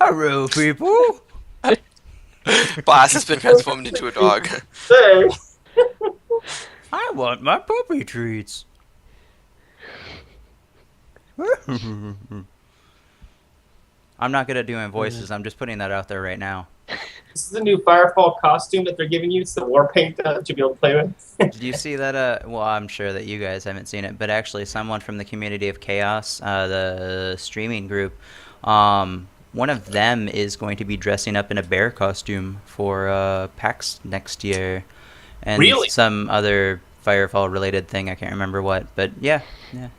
Hello, people. Boss has been transformed into a dog. Hey. I want my puppy treats. I'm not good at doing voices. I'm just putting that out there right now. This is the new Firefall costume that they're giving you. It's the war paint that you'll be able to play with. Did you see that? Well, I'm sure that you guys haven't seen it, but actually, someone from the Community of Chaos, the streaming group, one of them is going to be dressing up in a bear costume for PAX next year, and Really? some other Firefall related thing. I can't remember what, but yeah,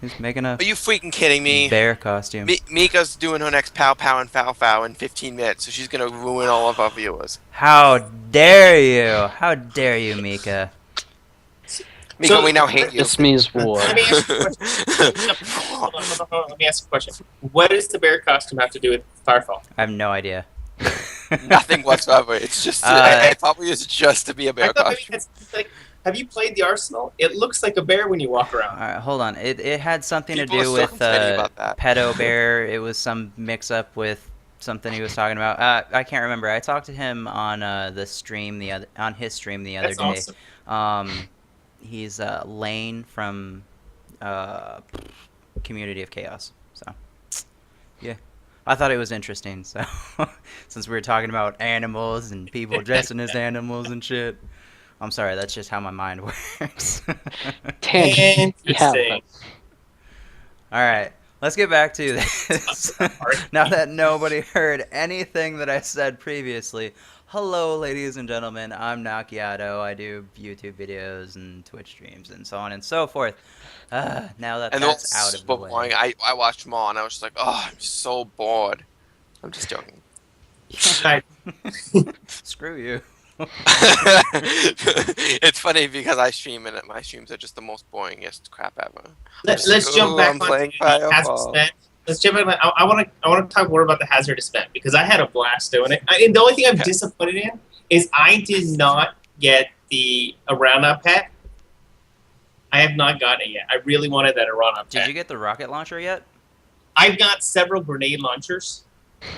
he's making a Are you freaking kidding me? bear costume. Mika's doing her next Pow Pow and Fow Fow in 15 minutes, so she's gonna ruin all of our viewers. How dare you? How dare you, Mika? Mika, So- we now hate you. This means war. Let me ask you a question. Hold on. Let me ask a question. What does the bear costume have to do with Firefall? I have no idea. Nothing whatsoever. It's just Uh, I probably is just to be a I bear thought maybe costume. it's like, have you played the Arsenal? It looks like a bear when you walk All around. right, hold on. It had something People to are do so with complaining about that. pedo bear. It was some mix up with something he was talking about. I can't remember. I talked to him on the stream on his stream the other That's day. awesome. He's Lane from Community of Chaos. So yeah, I thought it was interesting. So since we were talking about animals and people dressing as animals and shit. I'm sorry, that's just how my mind works. Tangent. Yeah. Interesting. All right, let's get back to this. Now that nobody heard anything that I said previously, hello, ladies and gentlemen. I'm Nakiato. I do YouTube videos and Twitch streams and so on and so forth. Now that And that's that's out of the super way. boring. I watched them all and I was just like, oh, I'm so bored. I'm just joking. Right. Screw you. It's funny because I stream and my streams are just the most boringest crap ever. Let's jump Ooh, back I'm on playing the hazardous Firefall. vent. Let's jump back. I want to talk more about the hazardous vent because I had a blast doing it. And the only thing I'm disappointed in is I did not get the Arana pet. I have not gotten it yet. I really wanted that Arana pet. Did you get the rocket launcher yet? I've got several grenade launchers.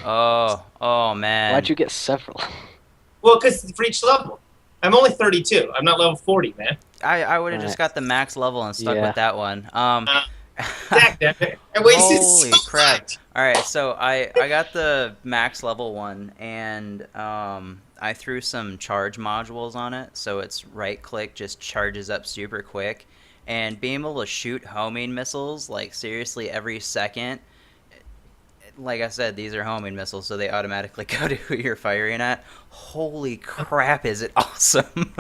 Oh man. Why'd you get several? Well, because for each level, I'm only 32. I'm not level 40, man. I would have Right. just got the max level and stuck Yeah. with that one. Damn it. I wasted Holy so crap. much. All right, so I got the max level one, and I threw some charge modules on it, so it's right click just charges up super quick, and being able to shoot homing missiles like seriously every second. Like I said, these are homing missiles, so they automatically go to who you're firing at. Holy crap, is it awesome!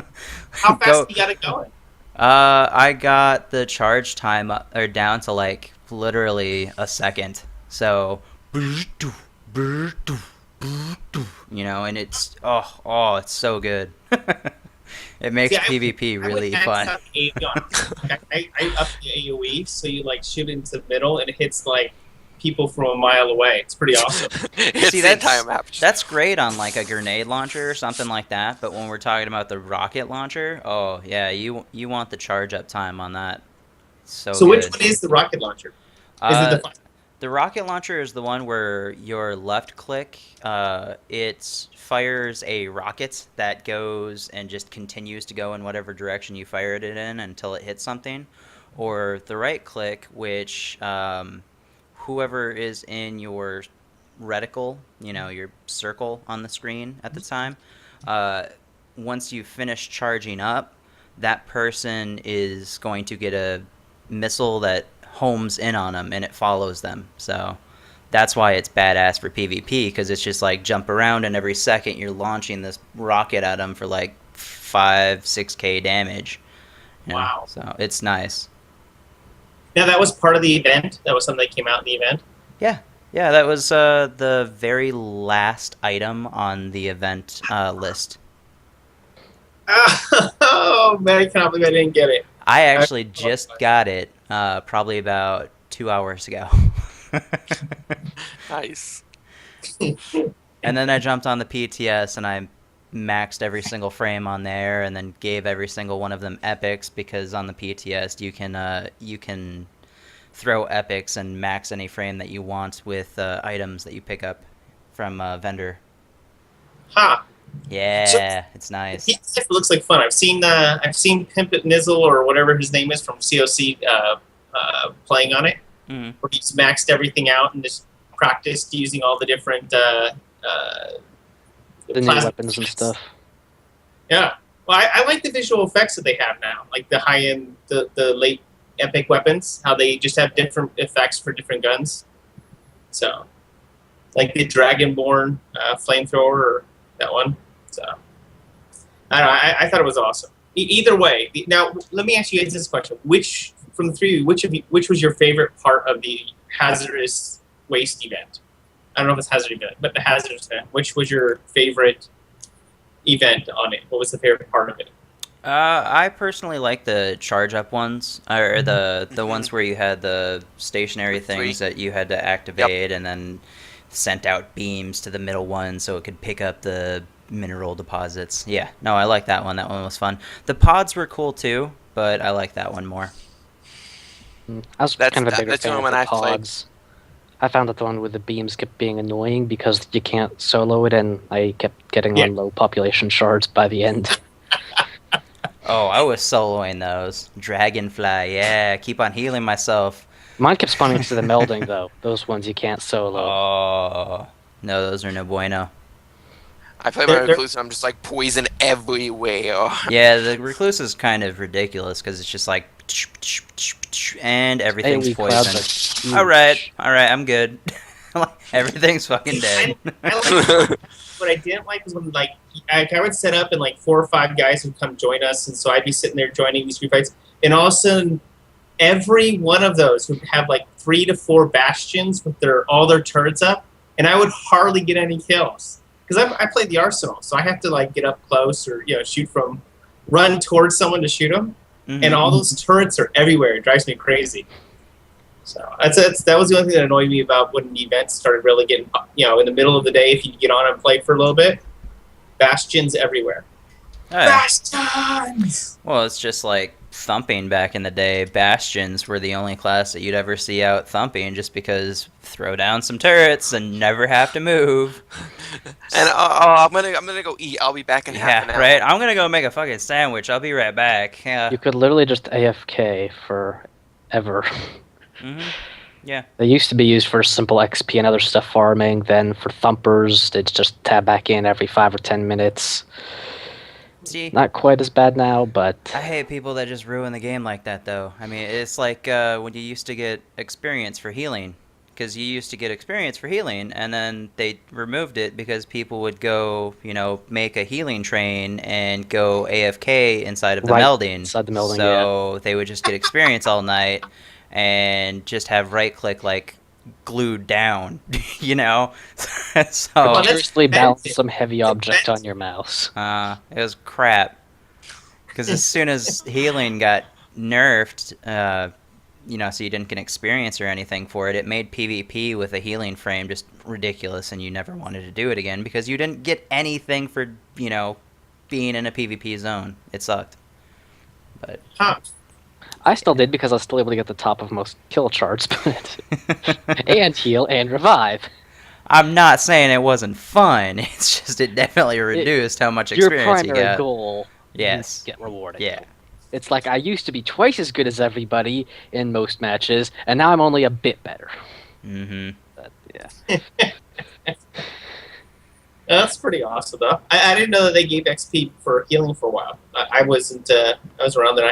How fast Go- you got it going? I got the charge time up, or down to like literally a second. So, you know, and it's it's so good. It makes See, PvP I really would max fun. out the AoE. I up the AoE, so you like shoot into the middle and it hits like people from a mile away. It's pretty awesome. It's See, the that's- entire map. That's great on like a grenade launcher or something like that, but when we're talking about the rocket launcher, oh yeah, you want the charge up time on that. So So which good. one is the rocket launcher? Is Uh, it the The rocket launcher is the one where your left click, it fires a rocket that goes and just continues to go in whatever direction you fired it in until it hits something. Or the right click, which whoever is in your reticle, you know, your circle on the screen at the time, once you finish charging up, that person is going to get a missile that homes in on them and it follows them. So that's why it's badass for PvP, because it's just like jump around and every second you're launching this rocket at them for like 5-6k damage. You know? Wow. So it's nice. Now that was part of the event. That was something that came out in the event. Yeah, that was the very last item on the event list. Oh man, I can't believe I didn't get it. I actually just got it probably about 2 hours ago. Nice. And then I jumped on the PTS and I maxed every single frame on there, and then gave every single one of them epics, because on the PTS you can throw epics and max any frame that you want with items that you pick up from a vendor. Ha! Yeah, it's nice. It looks like fun. I've seen Pimp It Nizzle or whatever his name is from COC playing on it, Mm. where he's maxed everything out and just practiced using all the different The new plasma weapons and stuff. Yeah. Well, I like the visual effects that they have now, like the high end, the late epic weapons. How they just have different effects for different guns. So, like the Dragonborn flamethrower, or that one. So, I don't know. I thought it was awesome. Either way, now let me ask you guys this question: Which from the three of you, which was your favorite part of the hazardous waste event? I don't know if it's hazardous event, but the hazardous event. Which was your favorite event on it? What was the favorite part of it? I personally like the charge up ones, or the ones where you had the stationary things that you had to activate, and then sent out beams to the middle one so it could pick up the mineral deposits. Yeah, no, I like that one. That one was fun. The pods were cool too, but I like that one more. I was kind of a bigger that's the fan one of when the I played. pods. I found that the one with the beams kept being annoying because you can't solo it, and I kept getting on low population shards by the end. Oh, I was soloing those. Dragonfly, yeah. Keep on healing myself. Mine kept spawning into the melding, though. Those ones you can't solo. Oh, no, those are no bueno. I play my recluse and I'm just like poison everywhere. Yeah, the recluse is kind of ridiculous because it's just like, and everything's AoE clouds are poisoned. huge. All right, I'm good. Everything's fucking dead. I like what I didn't like was when I would set up and like 4 or 5 guys would come join us, and so I'd be sitting there joining these group fights, and all of a sudden, every one of those would have like 3 to 4 bastions with all their turrets up, and I would hardly get any kills because I played the arsenal, so I have to like get up close or run towards someone to shoot them, and all those turrets are everywhere. It drives me crazy. So that was the only thing that annoyed me about when the events started really getting, in the middle of the day, if you get on and play for a little bit, bastions everywhere. Oh, yeah. Bastions! Well, it's just like thumping back in the day. Bastions were the only class that you'd ever see out thumping just because throw down some turrets and never have to move. And I'm gonna go eat. I'll be back in half an hour. Right. I'm gonna go make a fucking sandwich. I'll be right back. Yeah. You could literally just AFK forever. Yeah. They used to be used for simple XP and other stuff farming. Then for thumpers, it's just tab back in every 5 or 10 minutes. See, Not quite as bad now, but I hate people that just ruin the game like that, though. I mean, it's like when you used to get experience for healing. Because you used to get experience for healing, and then they removed it because people would go, make a healing train and go AFK inside of the melding. Inside the melding, so they would just get experience all night and just have right click like glued down, so seriously balance some heavy object on your mouse. it was crap. Because as soon as healing got nerfed, so you didn't get experience or anything for it, it made PvP with a healing frame just ridiculous, and you never wanted to do it again because you didn't get anything for, being in a PvP zone. It sucked. But I still did because I was still able to get the top of most kill charts, and heal and revive. I'm not saying it wasn't fun. It's just it definitely reduced how much experience you Your primary got. goal, Yes. get rewarded. Yeah. It's like I used to be twice as good as everybody in most matches, and now I'm only a bit better. Mm-hmm. But, yeah. That's pretty awesome, though. I didn't know that they gave XP for healing for a while. I wasn't. I was around then.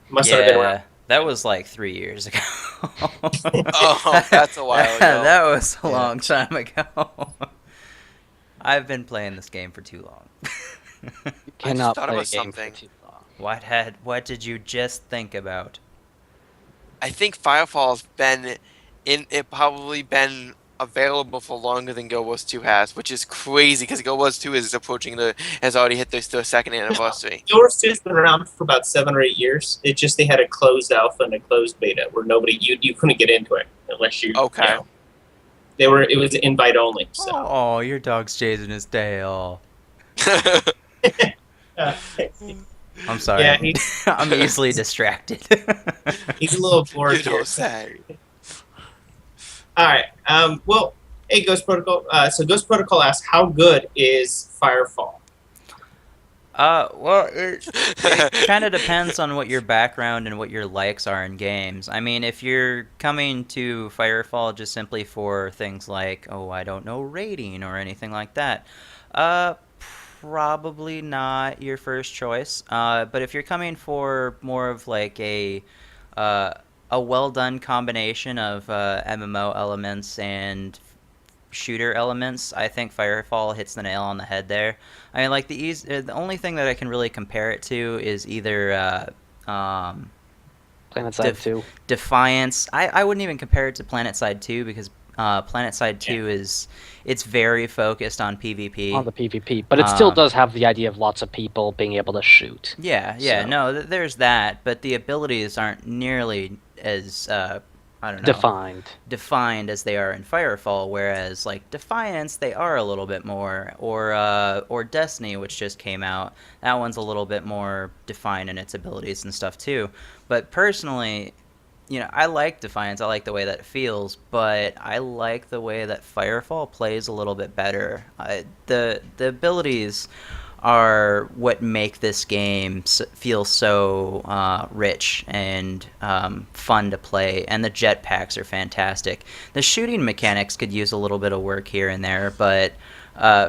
Must not have been around. That was like 3 years ago. Oh, that's a while ago. That was a long time ago. I've been playing this game for too long. You cannot thought play a about game something. for too long. What did you just think about? I think Firefall's probably been available for longer than Guild Wars 2 has, which is crazy because Guild Wars 2 has already hit their second anniversary. Guild Wars 2 has been around for about 7 or 8 years. It's just they had a closed alpha and a closed beta where you couldn't get into it unless you. Okay. It was invite only. So. Your dog's chasing his tail. I'm sorry. Yeah, I'm easily distracted. he's a little bored You here. don't say. All right. Well, hey, Ghost Protocol. So Ghost Protocol asks, how good is Firefall? Well, it kind of depends on what your background and what your likes are in games. I mean, if you're coming to Firefall just simply for things like, oh, I don't know, raiding or anything like that, uh, probably not your first choice. But if you're coming for more of like uh, a well done combination of MMO elements and shooter elements, I think Firefall hits the nail on the head there. I mean, like the only thing that I can really compare it to is either Planet Side Def- 2. Defiance. I wouldn't even compare it to Planet Side 2 because Planet Side 2 is it's very focused on PvP. On the PvP, but it still does have the idea of lots of people being able to shoot. Yeah, So- no, there's that, but the abilities aren't nearly as I don't know, Defined. as they are in Firefall, whereas like Defiance, they are a little bit more, or Destiny, which just came out, that one's a little bit more defined in its abilities and stuff too. But personally, I like Defiance. I like the way that it feels, but I like the way that Firefall plays a little bit better. The abilities are what make this game feel so rich and fun to play, and the jetpacks are fantastic. The shooting mechanics could use a little bit of work here and there, but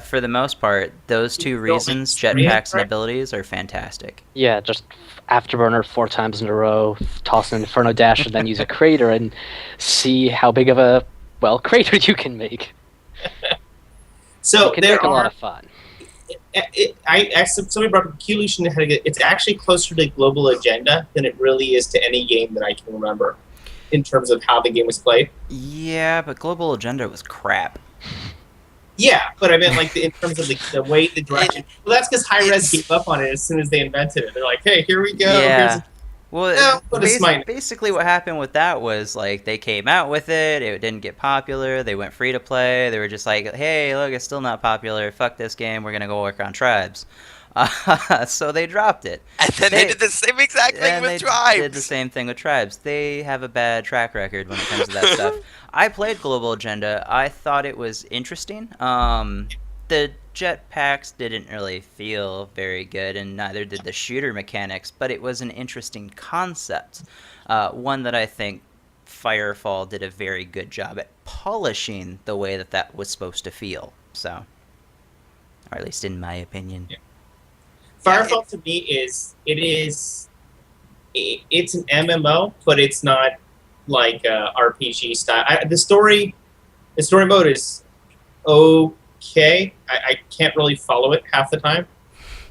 for the most part, those two reasons, jetpacks and abilities, are fantastic. Yeah, just Afterburner 4 times in a row, toss an Inferno Dash, and then use a crater and see how big of a, crater you can make. So it can there make a lot of fun. Somebody brought up Keylation. It's actually closer to Global Agenda than it really is to any game that I can remember in terms of how the game was played. Yeah, but Global Agenda was crap. Yeah, but I meant like in terms of the way, the direction. Well, that's because High Res gave up on it as soon as they invented it. They're like, hey, here we go. Yeah. Well, No, basically what happened with that was like they came out with it, it didn't get popular, they went free to play, they were just like, hey, look, it's still not popular, fuck this game, we're gonna go work on Tribes. So they dropped it. And then they did the same exact thing with Tribes. They did the same thing with Tribes. They have a bad track record when it comes to that stuff. I played Global Agenda. I thought it was interesting. The jetpacks didn't really feel very good, and neither did the shooter mechanics, but it was an interesting concept. One that I think Firefall did a very good job at polishing the way that was supposed to feel. So, or at least in my opinion. Yeah. Firefall to me it's an MMO, but it's not like RPG style. The story mode is okay. I can't really follow it half the time.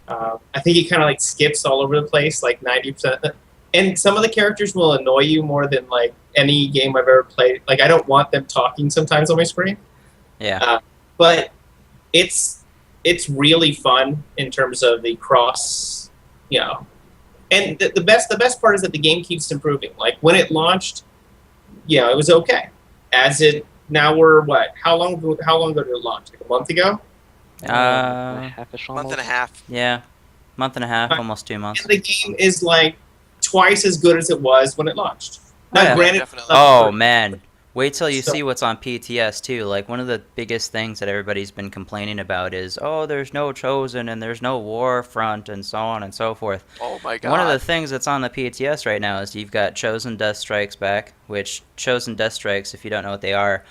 I think it kind of like skips all over the place, like 90%. And some of the characters will annoy you more than like any game I've ever played. Like I don't want them talking sometimes on my screen. Yeah. But it's really fun in terms of the cross, and the best part is that the game keeps improving. Like when it launched, it was okay. Now we're what? How long ago did it launch? Like a month ago? Half-ish Month almost. and a half. Yeah. Month and a half, almost 2 months. And the game is like twice as good as it was when it launched. Now, Yeah. granted, Definitely. Oh man, wait till you So- see what's on PTS too. Like one of the biggest things that everybody's been complaining about is, oh, there's no Chosen and there's no Warfront and so on and so forth. Oh my god. One of the things that's on the PTS right now is you've got Chosen Death Strikes back, which Chosen Death Strikes, if you don't know what they are,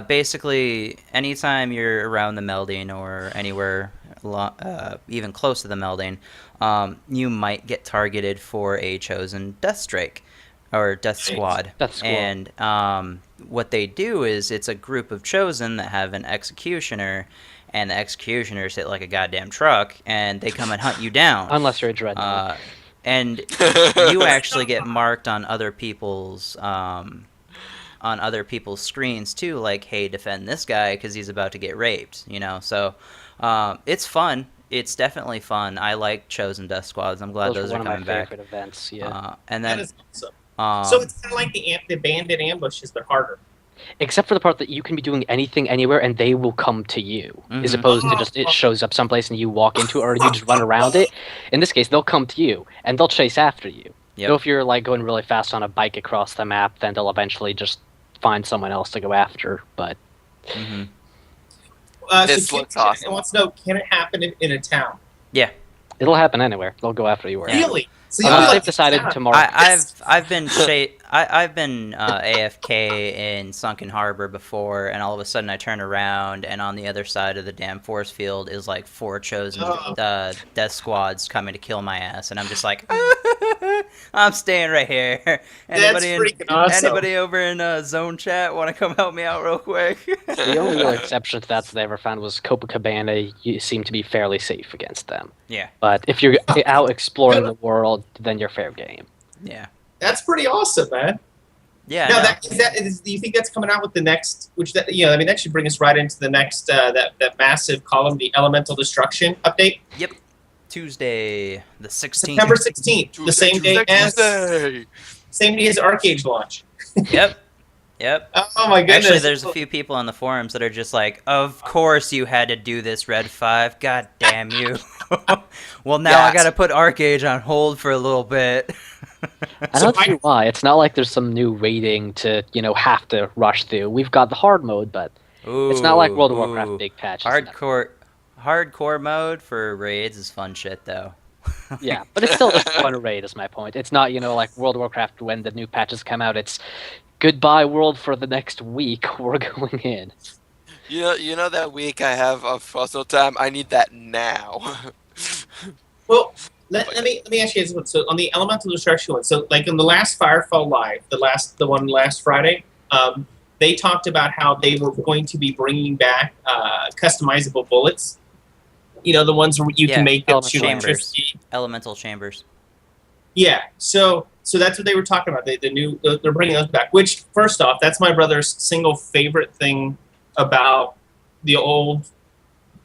basically anytime you're around the Melding or anywhere even close to the Melding, you might get targeted for a Chosen Death Strike or Death Squad. Death Squad. And what they do is it's a group of Chosen that have an Executioner, and the Executioners hit like a goddamn truck, and they come and hunt you down. Unless you're a Dreadnought. And you actually get marked on other people's screens too, like, hey, defend this guy because he's about to get raped. So it's fun. It's definitely fun. I like Chosen Death Squads. I'm glad those were are one of my coming back. favorite events. Yeah. And that then is awesome. So it's kind of like the bandit ambushes, but harder. Except for the part that you can be doing anything anywhere and they will come to you, as Mhm. opposed to just it shows up someplace and you walk into it or you just run around it. In this case, they'll come to you and they'll chase after you. Yep. Though if you're like going really fast on a bike across the map, then they'll eventually just find someone else to go after. But Mhm. This looks awesome. I want to know, can it happen in a town? Yeah. it'll happen anywhere. They'll go after you wherever. Really? So you'll Unless be they've like, decided yeah. tomorrow. I've been I've been AFK in Sunken Harbor before, and all of a sudden I turn around, and on the other side of the damn force field is like 4 chosen death squads coming to kill my ass, and I'm just like, I'm staying right here. That's freaking awesome. Anybody over in zone chat want to come help me out real quick? The only real exception to that I ever found was Copacabana. You seem to be fairly safe against them. Yeah. But if you're out exploring the world, then you're fair game. Yeah. That's pretty awesome, man. Yeah. Now, no. do you think that's coming out with the next? That should bring us right into the next that massive column, the Elemental Destruction update. Yep. Tuesday the 16th. September 16th, the same day as Arcade launch. Yep. Yep. Oh my goodness! Actually, there's a few people on the forums that are just like, "Of course you had to do this, Red 5. God damn you!" Well, now I gotta put Arcade on hold for a little bit. I don't see why. It's not like there's some new rating to have to rush through. We've got the hard mode, but it's not like World of Warcraft big patches. Hardcore mode for raids is fun shit though. Yeah, but it's still just fun raid. Is my point. It's not like World of Warcraft when the new patches come out. It's goodbye world for the next week. We're going in. You know that week I have of puzzle time. I need that now. Well, let me ask you this one. So on the Elemental Destruction one, so like in the last Firefall Live, the one last Friday, they talked about how they were going to be bringing back customizable bullets. The ones where you can make them shoot electricity. Elemental chambers. Yeah, so that's what they were talking about. They're bringing those back. Which, first off, that's my brother's single favorite thing about the old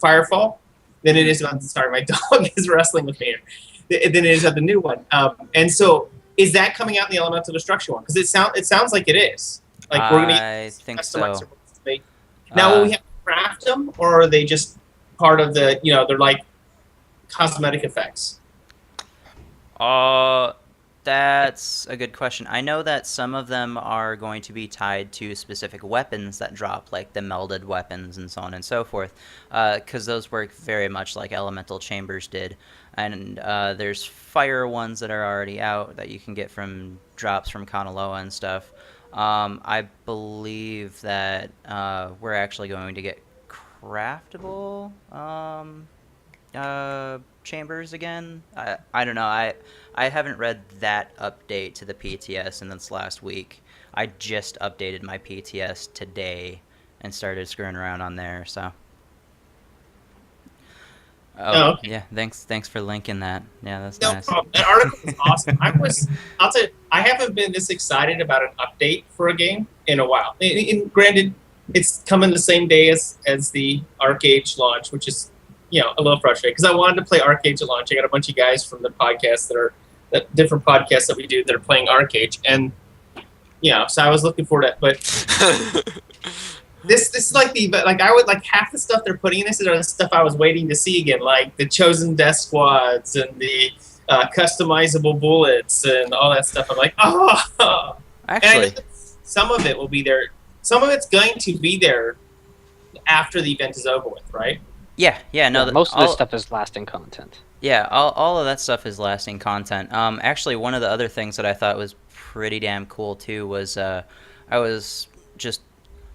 Firefall. Than it is about. Sorry, my dog is wrestling with me here. Than it is about the new one. And so, is that coming out in the Elemental Destruction one? Because it sounds like it is. Like we're gonna. I think so. Now, will we have to craft them, or are they just part of the? They're like cosmetic effects. That's a good question. I know that some of them are going to be tied to specific weapons that drop, like the melded weapons and so on and so forth, because those work very much like elemental chambers did. And there's fire ones that are already out that you can get from drops from Kanaloa and stuff. I believe that we're actually going to get craftable chambers again. I don't know. I haven't read that update to the PTS in this last week. I just updated my PTS today and started screwing around on there. So. Oh, okay. Yeah. Thanks for linking that. Yeah, that's nice. No problem. That article was awesome. I'll tell you, I haven't been this excited about an update for a game in a while. And granted, it's coming the same day as the Arcade launch, which is a little frustrating because I wanted to play Arcade at launch. I got a bunch of guys from the podcast that different podcasts that we do that are playing Arcade, and so I was looking forward to it. But this is like I would like half the stuff they're putting in this are the stuff I was waiting to see again, like the chosen death squads and the customizable bullets and all that stuff. I'm like, oh, actually, some of it will be there. Some of it's going to be there after the event is over with, right? Yeah, no. Most of this stuff is lasting content. Yeah, all of that stuff is lasting content. Actually, one of the other things that I thought was pretty damn cool too was I was just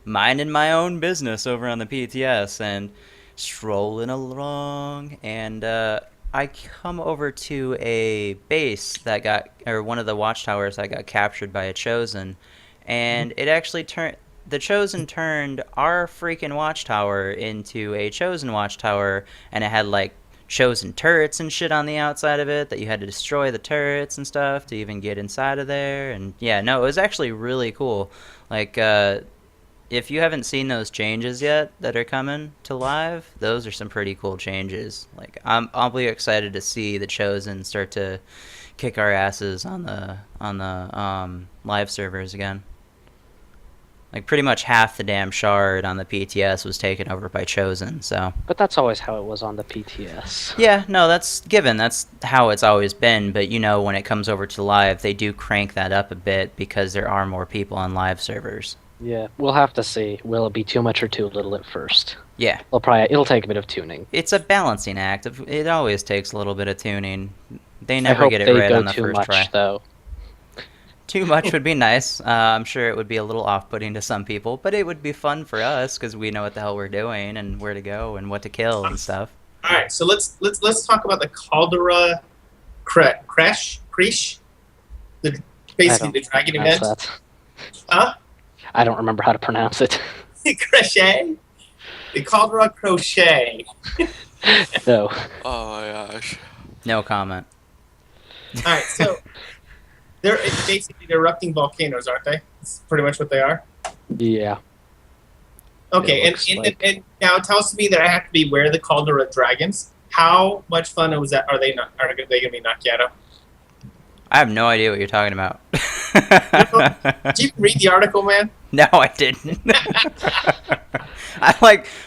minding my own business over on the PTS and strolling along, and I come over to a base that one of the watchtowers that got captured by a chosen, and it actually the Chosen turned our freaking watchtower into a Chosen watchtower, and it had like Chosen turrets and shit on the outside of it that you had to destroy the turrets and stuff to even get inside of there. And yeah, no, it was actually really cool. Like, if you haven't seen those changes yet that are coming to live, those are some pretty cool changes. Like, I'll be excited to see the Chosen start to kick our asses on the live servers again. Like pretty much half the damn shard on the PTS was taken over by Chosen. So But that's always how it was on the PTS. yeah, no, that's given. That's how it's always been. But when it comes over to live, they do crank that up a bit because there are more people on live servers. Yeah, we'll have to see. Will it be too much or too little at first? Yeah, It'll take a bit of tuning. it's a balancing act. It always takes a little bit of tuning. They I never hope get it they right go on the too first much, try. though. Too much would be nice. I'm sure it would be a little off-putting to some people, but it would be fun for us because we know what the hell we're doing and where to go and what to kill and stuff. All right, so let's talk about the Caldera Creche, basically the dragon event. That. Huh? I don't remember how to pronounce it. Crochet? The Caldera Crochet. No. Oh my gosh. No comment. All right, so they're erupting volcanoes, aren't they? That's pretty much what they are. Yeah. Okay, It looks like. and now it tells me that I have to beware the Caldera dragons. How much fun was that? Are they going to be Macchiato? I have no idea what you're talking about. Did you read the article, man? No, I didn't.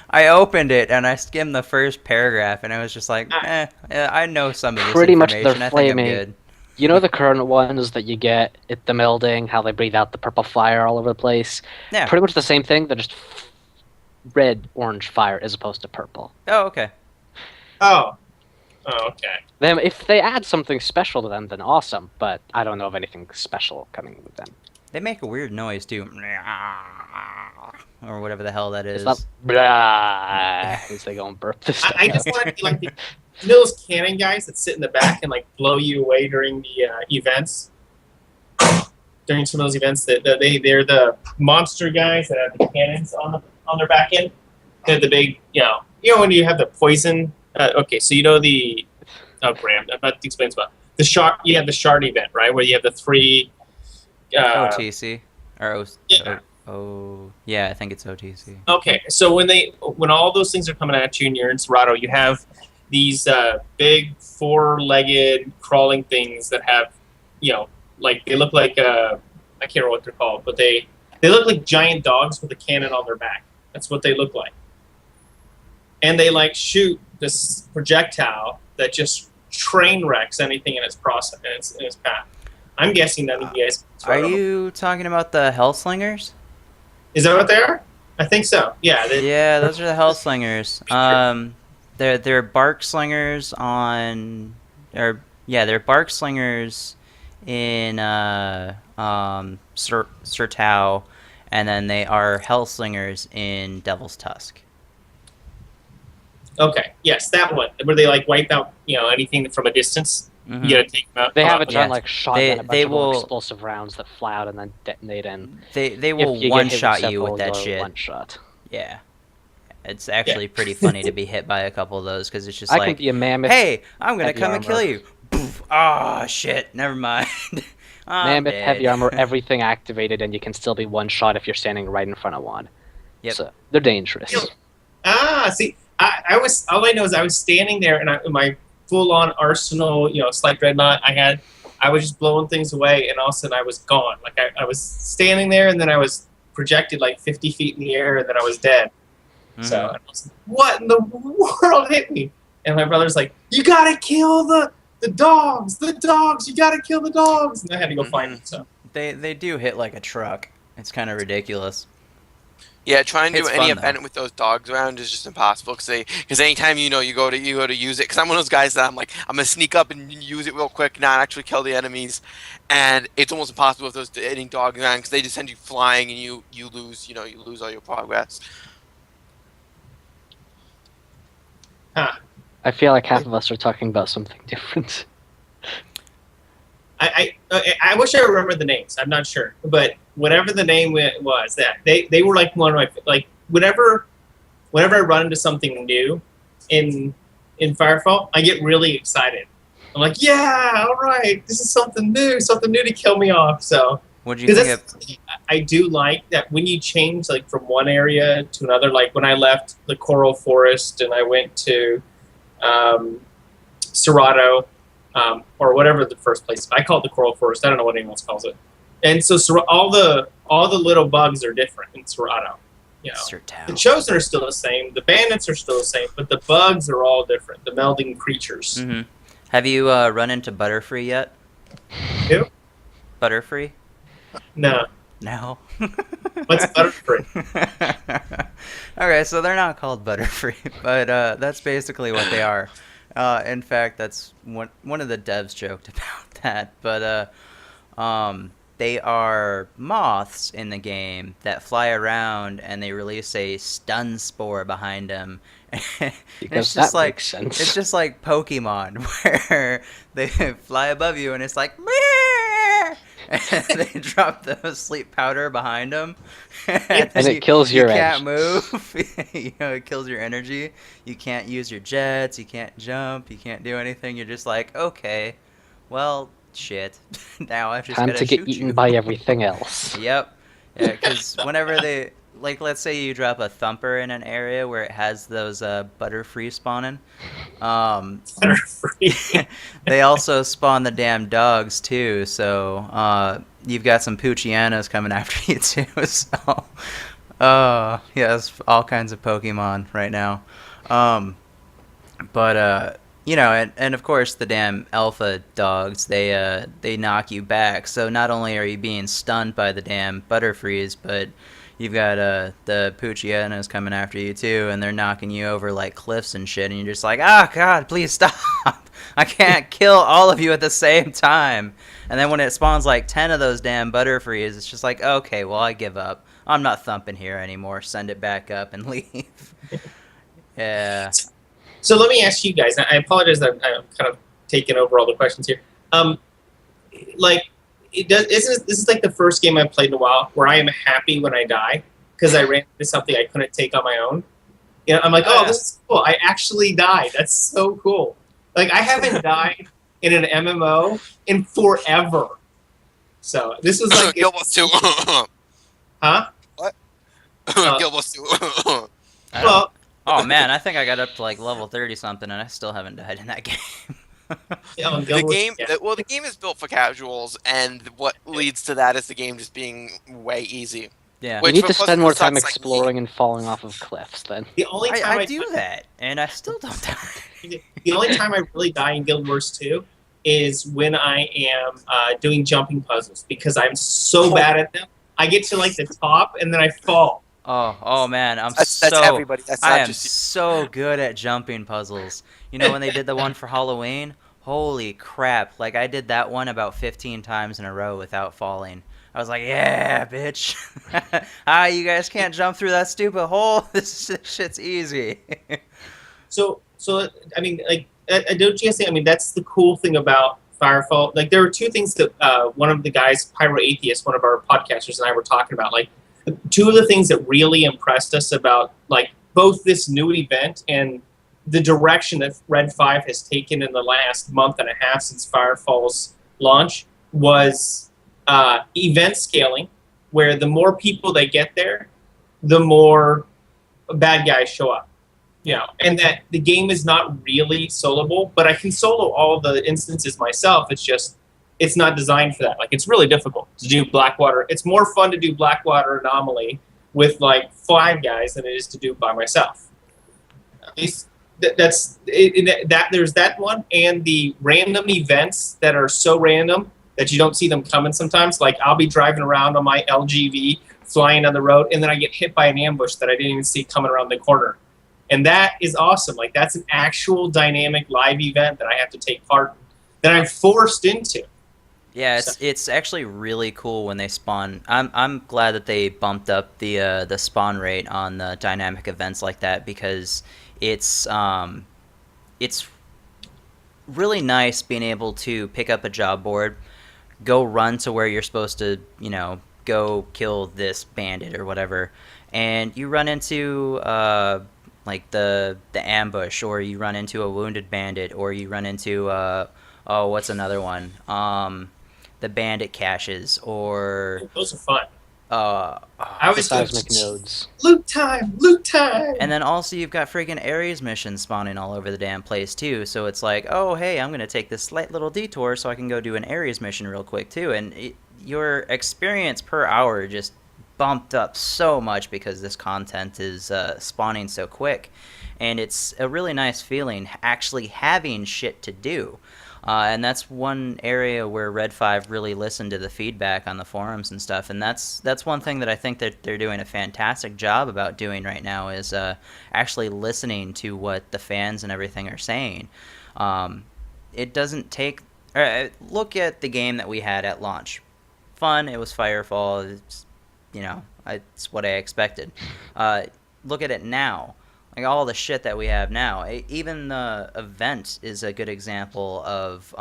I opened it and I skimmed the first paragraph and I was just like, yeah, I know some of this Pretty much information. they're I think I'm flaming. good. You know the current ones that you get at the melding, how they breathe out the purple fire all over the place? Yeah. Pretty much the same thing, they're just red, orange fire as opposed to purple. Oh, okay. Oh, okay. Then if they add something special to them, then awesome, but I don't know of anything special coming with them. They make a weird noise too. Or whatever the hell that is. It's not blah as they go and burp this stuff I just out. want to be like those cannon guys that sit in the back and like blow you away during the events. During some of those events, they're the monster guys that have the cannons on their back end. They're the big, when you have the poison. Okay, so Graham, I'm about to explain about the shard. You have the shard event, right, where you have the three. OTC or Yeah. Yeah, I think it's OTC. Okay, so when all those things are coming at you and you're in Serato, you have these big four-legged crawling things that have, like they look like I can't remember what they're called, but they look like giant dogs with a cannon on their back. That's what they look like, and they like shoot this projectile that just train wrecks anything in its process in its path. I'm guessing that you guys. Are you talking about the Hellslingers? Is that what they are? I think so. Yeah. Yeah, those are the Hellslingers. They're bark slingers they're bark slingers in Sertau, and then they are Hellslingers in Devil's Tusk. Okay. Yes, that one where they like wipe out anything from a distance. Mhm. You gotta take them out. They have it Yeah. done like shotgun, a bunch They of little will- explosive rounds that fly out and then detonate in. They will If you get one hit with shot you several, with that you'll shit. One shot. Yeah. It's actually pretty funny to be hit by a couple of those because it's just I like, can be a mammoth. hey, I'm gonna heavy come and kill armor. you. Poof. Ah, shit. Never mind. I'm Mammoth, dead. heavy armor, everything activated, and you can still be one shot if you're standing right in front of one. Yep. So they're dangerous. See, I was all I know is I was standing there and in my full-on arsenal, slight dreadnought I was just blowing things away, and all of a sudden I was gone. Like I was standing there, and then I was projected like 50 feet in the air, and then I was dead. Mhm. So I was like, what in the world hit me? And my brother's like, you gotta kill the dogs, you gotta kill the dogs, and I had to go find them. So They do hit like a truck. It's kind of ridiculous. Yeah, trying to do It's any fun, event with those dogs around is just impossible because anytime you go to use it, because I'm one of those guys that I'm gonna sneak up and use it real quick, not actually kill the enemies, and it's almost impossible with those any dogs around because they just send you flying and you lose you lose all your progress. I feel like half of us are talking about something different. I wish I remembered the names. I'm not sure, but whatever the name was, that they were like one of my like whenever I run into something new in Firefall, I get really excited. I'm like, yeah, all right, this is something new to kill me off. So What do you think of? I do like that when you change like from one area to another. Like when I left the Coral Forest and I went to Serato. Or whatever the first place. I call it the Coral Forest. I don't know what anyone else calls it. And so all the little bugs are different in Serato. You know, the Sertao. Chosen are still the same, the Bandits are still the same, but the bugs are all different. The melding creatures. Mm-hmm. Have you run into Butterfree yet? Who? Butterfree? No. No. What's Butterfree? Okay, so they're not called Butterfree, but that's basically what they are. In fact, that's one of the devs joked about that. But they are moths in the game that fly around and they release a stun spore behind them. And Because that makes sense. It's just like Pokemon, where they fly above you and it's like, "Meow!" And they drop the sleep powder behind them, and And it kills your You can't edge. move. It kills your energy. You can't use your jets. You can't jump. You can't do anything. You're just like, okay, well, shit. Now I've just Time gotta to get shoot eaten you. by everything else. Yep. Yeah, because whenever they, like, let's say you drop a thumper in an area where it has those Butterfree spawning, Butterfree. they also spawn the damn dogs too. So you've got some Poochianos coming after you too. So, yes, all kinds of Pokemon right now. But and of course the damn alpha dogs, they knock you back. So not only are you being stunned by the damn Butterfrees, but you've got the Poochianos coming after you too, and they're knocking you over like cliffs and shit, and you're just like, ah, God, please stop! I can't kill all of you at the same time. And then when it spawns like 10 of those damn Butterfrees, it's just like, okay, well, I give up. I'm not thumping here anymore. Send it back up and leave. Yeah. So let me ask you guys. I apologize that I'm kind of taking over all the questions here. This is like the first game I've played in a while where I am happy when I die because I ran into something I couldn't take on my own. You know, I'm like, oh, this is cool. I actually died. That's so cool. Like I haven't died in an MMO in forever. So this was like, Guild Wars 2. huh? What? Guild Wars 2. Well, Oh man, I think I got up to like level 30 something, and I still haven't died in that game. The game, the game is built for casuals, and what leads to that is the game just being way easy. Yeah. You need to Which spend more sucks time like me. exploring and falling off of cliffs then. The only time I do that, and I still don't die. The only time I really die in Guild Wars 2 is when I am doing jumping puzzles because I'm so bad at them. I get to like the top and then I fall. Oh man, That's everybody. That's I not am just you. so good at jumping puzzles. You know when they did the one for Halloween? Holy crap! Like I did that one about 15 times in a row without falling. I was like, yeah, bitch. You guys can't jump through that stupid hole. This shit's easy. So I mean, like, don't you guys think? I mean, that's the cool thing about Firefall. Like, there were two things that one of the guys, Pyro Atheist, one of our podcasters, and I were talking about. Like, two of the things that really impressed us about like both this new event and the direction that Red 5 has taken in the last month and a half since Firefall's launch was event scaling, where the more people that get there, the more bad guys show up. You know, and that the game is not really soloable, but I can solo all the instances myself. It's just, it's not designed for that. Like, it's really difficult to do Blackwater. It's more fun to do Blackwater Anomaly with like 5 guys than it is to do by myself. At least there's that one, and the random events that are so random that you don't see them coming sometimes. Like, I'll be driving around on my LGV, flying on the road, and then I get hit by an ambush that I didn't even see coming around the corner. And that is awesome. Like, that's an actual dynamic live event that I have to take part in, that I'm forced into. Yeah, it's actually really cool when they spawn. I'm glad that they bumped up the spawn rate on the dynamic events like that, because it's really nice being able to pick up a job board, go run to where you're supposed to, go kill this bandit or whatever, and you run into like the ambush, or you run into a wounded bandit, or you run into what's another one? The bandit caches, or Those are fun. I always Seismic nodes. Loot time. and then also you've got freaking Ares missions spawning all over the damn place too. So it's like, oh hey, I'm gonna take this slight little detour so I can go do an Ares mission real quick too. And your experience per hour just bumped up so much because this content is spawning so quick. And it's a really nice feeling actually having shit to do. And that's one area where Red 5 really listened to the feedback on the forums and stuff. And that's one thing that I think that they're doing a fantastic job about doing right now is actually listening to what the fans and everything are saying. It doesn't take... look at the game that we had at launch. Fun, it was Firefall. It's, it's what I expected. Look at it now. Like all the shit that we have now. Even the event is a good example of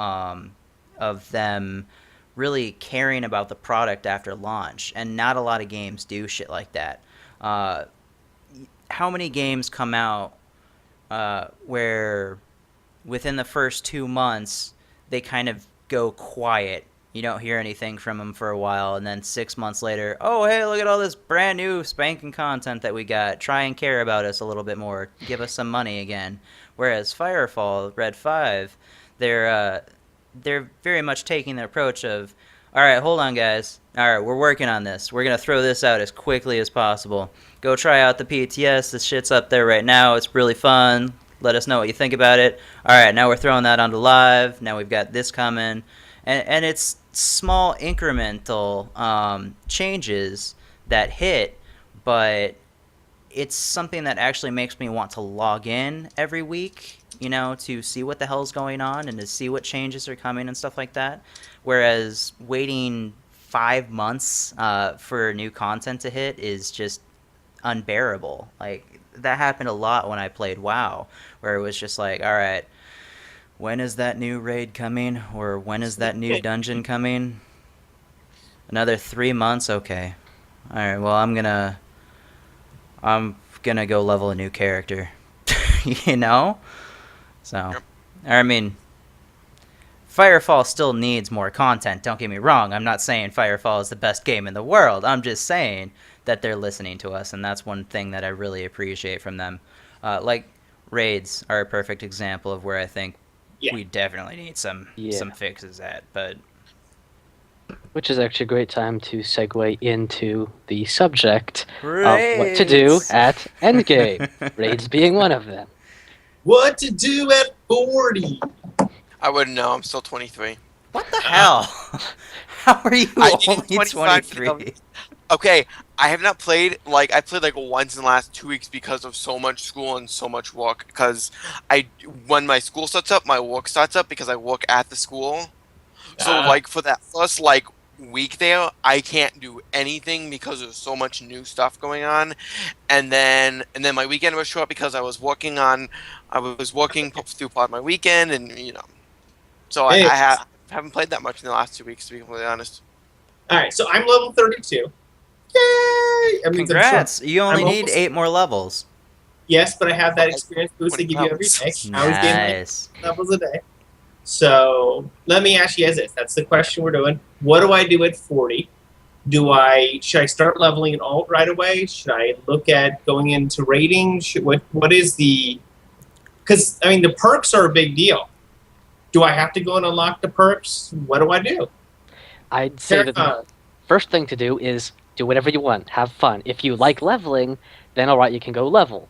them really caring about the product after launch, and not a lot of games do shit like that. How many games come out where within the first 2 months they kind of go quiet? You don't hear anything from them for a while, and then 6 months later, oh, hey, look at all this brand new spanking content that we got. Try and care about us a little bit more. Give us some money again. Whereas Firefall, Red 5, they're very much taking the approach of, all right, hold on, guys. All right, we're working on this. We're going to throw this out as quickly as possible. Go try out the PTS. This shit's up there right now. It's really fun. Let us know what you think about it. All right, now we're throwing that onto live. Now we've got this coming. And it's small incremental changes that hit, but it's something that actually makes me want to log in every week, to see what the hell's going on and to see what changes are coming and stuff like that. Whereas waiting 5 months for new content to hit is just unbearable. Like, that happened a lot when I played WoW, where it was just like, all right, when is that new raid coming? Or when is that new dungeon coming? Another 3 months? Okay. Alright, well, I'm gonna go level a new character. So, I mean, Firefall still needs more content, don't get me wrong. I'm not saying Firefall is the best game in the world. I'm just saying that they're listening to us, and that's one thing that I really appreciate from them. Like, raids are a perfect example of where I think we definitely need some fixes at, but... Which is actually a great time to segue into the subject of what to do at Endgame. Raids being one of them. What to do at 40? I wouldn't know. I'm still 23. What the hell? How are you only 23? Okay, I have not played, I played once in the last 2 weeks because of so much school and so much work, because when my school starts up, my work starts up because I work at the school. So, for that first, week there, I can't do anything because there's so much new stuff going on. And then my weekend was short because I was working through part of my weekend, and, So I haven't played that much in the last 2 weeks, to be completely honest. Alright, so I'm level 32. Yay! Congrats! You only need 8 more levels. Yes, but I have that experience boost they give you every day. Nice. I was getting levels a day. So let me ask you guys this. That's the question we're doing. What do I do at 40? Should I start leveling an alt right away? Should I look at going into rating? What is the... Because, the perks are a big deal. Do I have to go and unlock the perks? What do I do? I'd say that the first thing to do is do whatever you want. Have fun. If you like leveling, then alright, you can go level.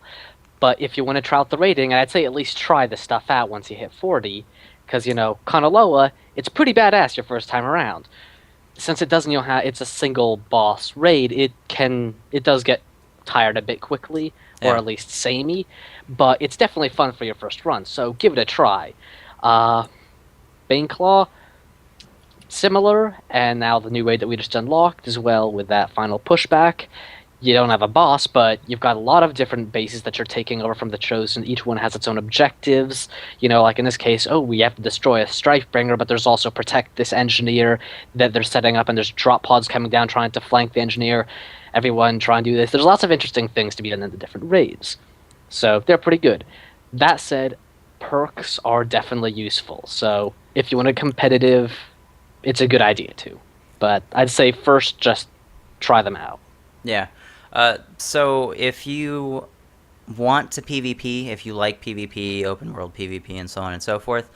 But if you want to try out the rating, I'd say at least try the stuff out once you hit 40. Because, Kanaloa, it's pretty badass your first time around. Since it doesn't, it's a single boss raid, it does get tired a bit quickly, or at least samey. But it's definitely fun for your first run, so give it a try. Baneclaw, similar, and now the new raid that we just unlocked as well with that final pushback. You don't have a boss, but you've got a lot of different bases that you're taking over from the Chosen. Each one has its own objectives. Like in this case, we have to destroy a Strifebringer, but there's also protect this engineer that they're setting up, and there's drop pods coming down trying to flank the engineer. Everyone try and do this. There's lots of interesting things to be done in the different raids. So they're pretty good. That said, perks are definitely useful. So if you want a competitive, it's a good idea too. But I'd say first just try them out. Yeah. So if you want to PvP, if you like PvP, open world PvP, and so on and so forth,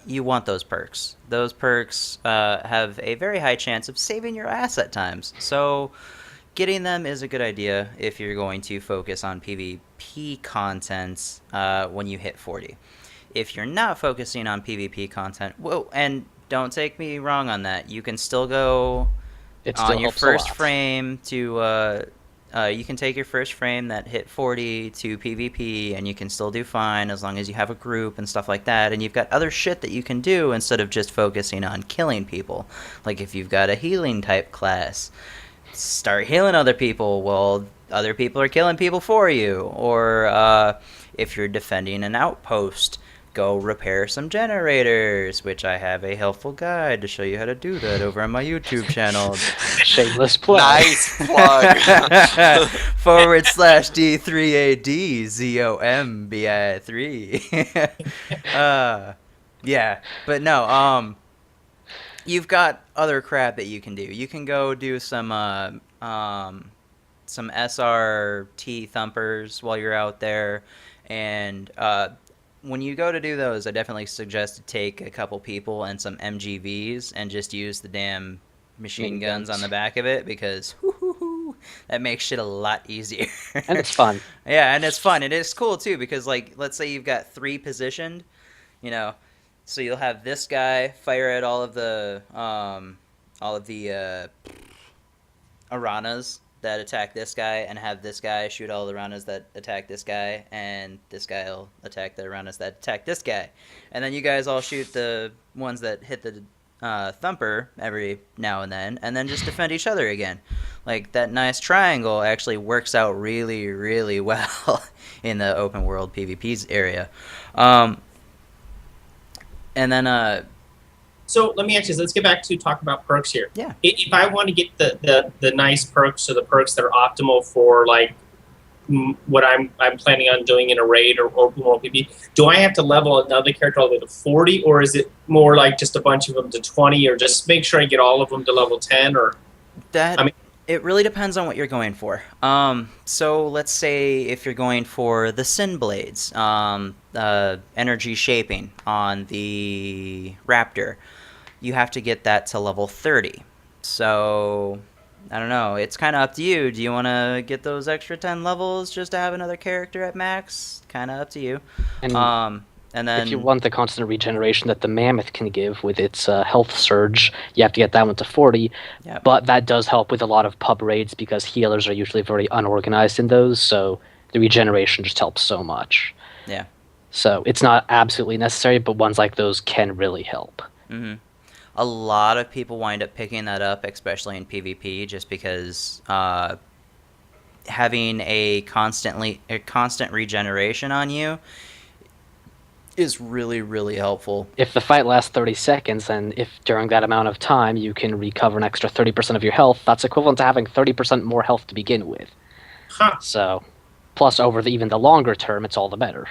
you want those perks. Those perks have a very high chance of saving your ass at times. So getting them is a good idea if you're going to focus on PvP content when you hit 40. If you're not focusing on PvP content, whoa, and don't take me wrong on that, you can still go It on still your helps a first lot. frame to you can take your first frame that hit 40 to PvP, and you can still do fine as long as you have a group and stuff like that. And you've got other shit that you can do instead of just focusing on killing people. Like if you've got a healing type class, start healing other people. Well, other people are killing people for you. Or if you're defending an outpost, go repair some generators, which I have a helpful guide to show you how to do that over on my YouTube channel. Shameless plug. Nice plug. /D3ADZOMBI3. Yeah, but no, you've got other crap that you can do. You can go do some SRT thumpers while you're out there, and when you go to do those, I definitely suggest to take a couple people and some MGVs and just use the damn machine guns on the back of it, because that makes shit a lot easier. And it's fun. Yeah, and it's fun. And it's cool too, because like, let's say you've got 3 positioned, you know, so you'll have this guy fire at all of the Aranas that attack this guy, and have this guy shoot all the Aranas that attack this guy, and this guy will attack the Aranas that attack this guy. And then you guys all shoot the ones that hit the thumper every now and then just defend each other again. Like, that nice triangle actually works out really, really well in the open world PvP's area. And then So let me ask you this. Let's get back to talk about perks here. Yeah. If I want to get the nice perks, or the perks that are optimal for like what I'm planning on doing in a raid or open world PvP, do I have to level another character all the way to 40, or is it more like just a bunch of them to 20, or just make sure I get all of them to level 10? Or that I mean, it really depends on what you're going for. So let's say if you're going for the Sin Blades, energy shaping on the Raptor, you have to get that to level 30. So I don't know. It's kind of up to you. Do you want to get those extra 10 levels just to have another character at max? Kind of up to you. And then if you want the constant regeneration that the Mammoth can give with its health surge, you have to get that one to 40. Yep. But that does help with a lot of pub raids, because healers are usually very unorganized in those, so the regeneration just helps so much. Yeah. So it's not absolutely necessary, but ones like those can really help. Mm-hmm. A lot of people wind up picking that up, especially in PvP, just because having a constant regeneration on you is really, really helpful. If the fight lasts 30 seconds, and if during that amount of time you can recover an extra 30% of your health, that's equivalent to having 30% more health to begin with. huh. So, plus over even the longer term, it's all the better.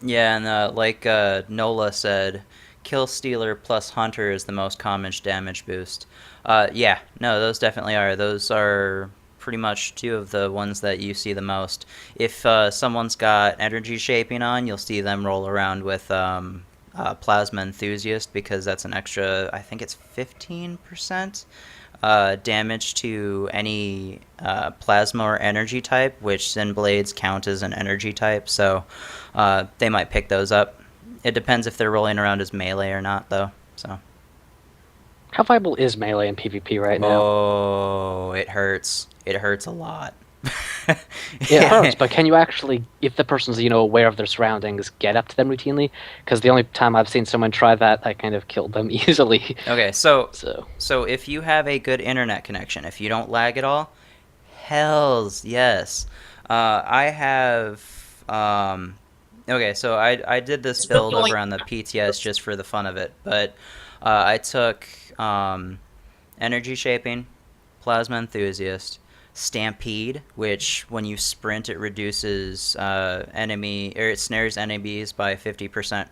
Yeah, and like Nola said, Kill Stealer plus Hunter is the most common damage boost. Yeah, no, those definitely are. Those are pretty much 2 of the ones that you see the most. If someone's got energy shaping on, you'll see them roll around with Plasma Enthusiast, because that's an extra, I think it's 15% damage to any plasma or energy type, which Sin Blades count as an energy type, so they might pick those up. It depends if they're rolling around as melee or not, though. So. How viable is melee in PvP right now? Oh, it hurts. It hurts a lot. It hurts, but can you actually, if the person's aware of their surroundings, get up to them routinely? Because the only time I've seen someone try that, I kind of killed them easily. Okay, so So if you have a good internet connection, if you don't lag at all, hells yes. I have. Okay, so I did this build over on the PTS just for the fun of it, but I took energy shaping, plasma enthusiast, stampede, which when you sprint it reduces it snares enemies by 50%,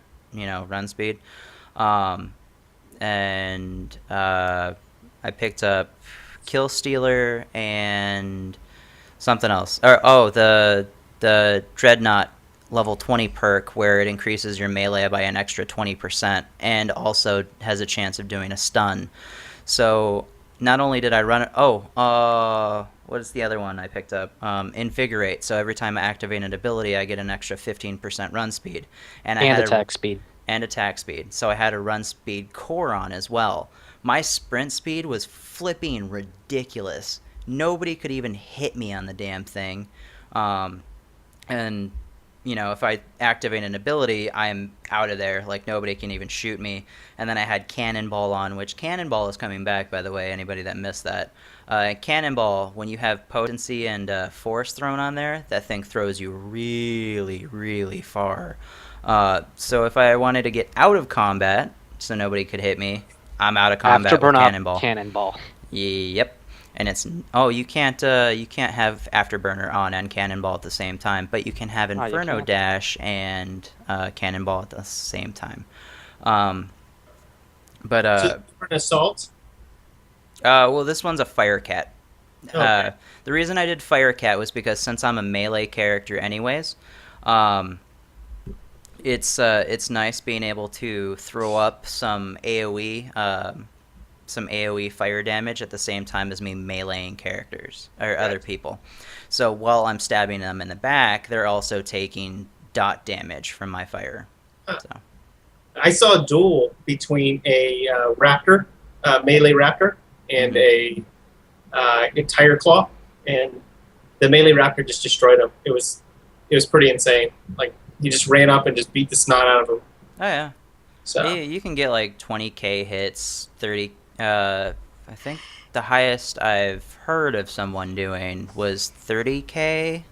run speed, and I picked up Kill Stealer and something else, or the the Dreadnought level 20 perk where it increases your melee by an extra 20% and also has a chance of doing a stun. So not only did I run it, what is the other one I picked up? Invigorate. So every time I activate an ability, I get an extra 15% run speed, and I And had attack speed. and attack speed. So I had a run speed core on as well. My sprint speed was flipping ridiculous. Nobody could even hit me on the damn thing. And if I activate an ability, I'm out of there. Like, nobody can even shoot me. And then I had Cannonball on, which Cannonball is coming back, by the way, anybody that missed that. Cannonball, when you have potency and force thrown on there, that thing throws you really, really far. So if I wanted to get out of combat, so nobody could hit me, I'm out of combat with Cannonball. Cannonball. Yep. And you can't have Afterburner on and Cannonball at the same time, but you can have Inferno Dash and Cannonball at the same time. So for an assault. Well, this one's a Fire Cat. Okay. The reason I did Fire Cat was because since I'm a melee character, anyways, it's nice being able to throw up some AoE fire damage at the same time as me meleeing characters or other people. So while I'm stabbing them in the back, they're also taking dot damage from my fire. So. I saw a duel between a raptor, melee raptor, and a tire claw, and the melee raptor just destroyed him. It was pretty insane. Like, he just ran up and just beat the snot out of him. Oh yeah. So you can get like 20k hits, 30. I think the highest I've heard of someone doing was 30k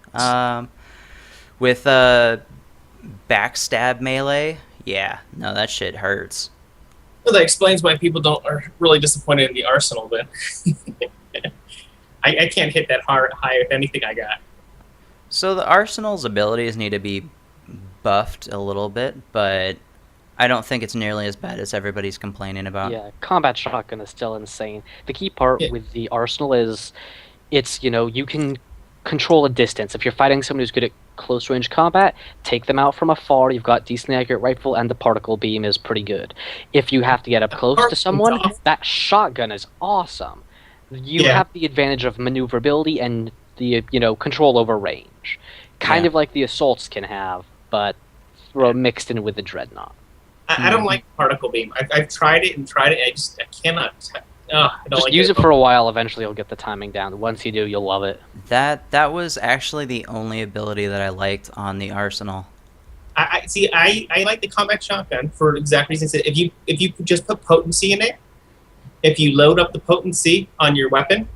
with backstab melee. Yeah, no, that shit hurts. well, that explains why people are really disappointed in the arsenal. Then I can't hit that high with anything I got. So the arsenal's abilities need to be buffed a little bit, but I don't think it's nearly as bad as everybody's complaining about. Yeah, combat shotgun is still insane. The key part with the arsenal is you can control a distance. If you're fighting someone who's good at close range combat, take them out from afar. You've got decently accurate rifle, and the particle beam is pretty good. If you have to get up close to someone, that shotgun is awesome. You have the advantage of maneuverability and the control over range, kind of like the assaults can have, but mixed in with the dreadnought. I don't like particle beam. I've tried it. I cannot. I don't Just use it for a while. Eventually, you'll get the timing down. Once you do, you'll love it. That was actually the only ability that I liked on the arsenal. I see. I like the combat shotgun for exact reasons. If you just put potency in it, if you load up the potency on your weapon,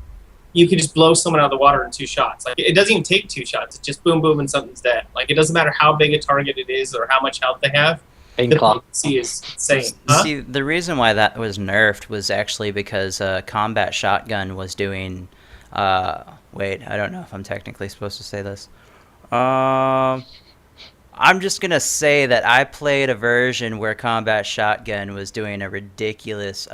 you can just blow someone out of the water in 2 shots. Like, it doesn't even take 2 shots. It's just boom, boom, and something's dead. Like, it doesn't matter how big a target it is or how much health they have. The potency is insane. See, the reason why that was nerfed was actually because combat shotgun was doing. Wait, I don't know if I'm technically supposed to say this. I'm just gonna say that I played a version where combat shotgun was doing a ridiculous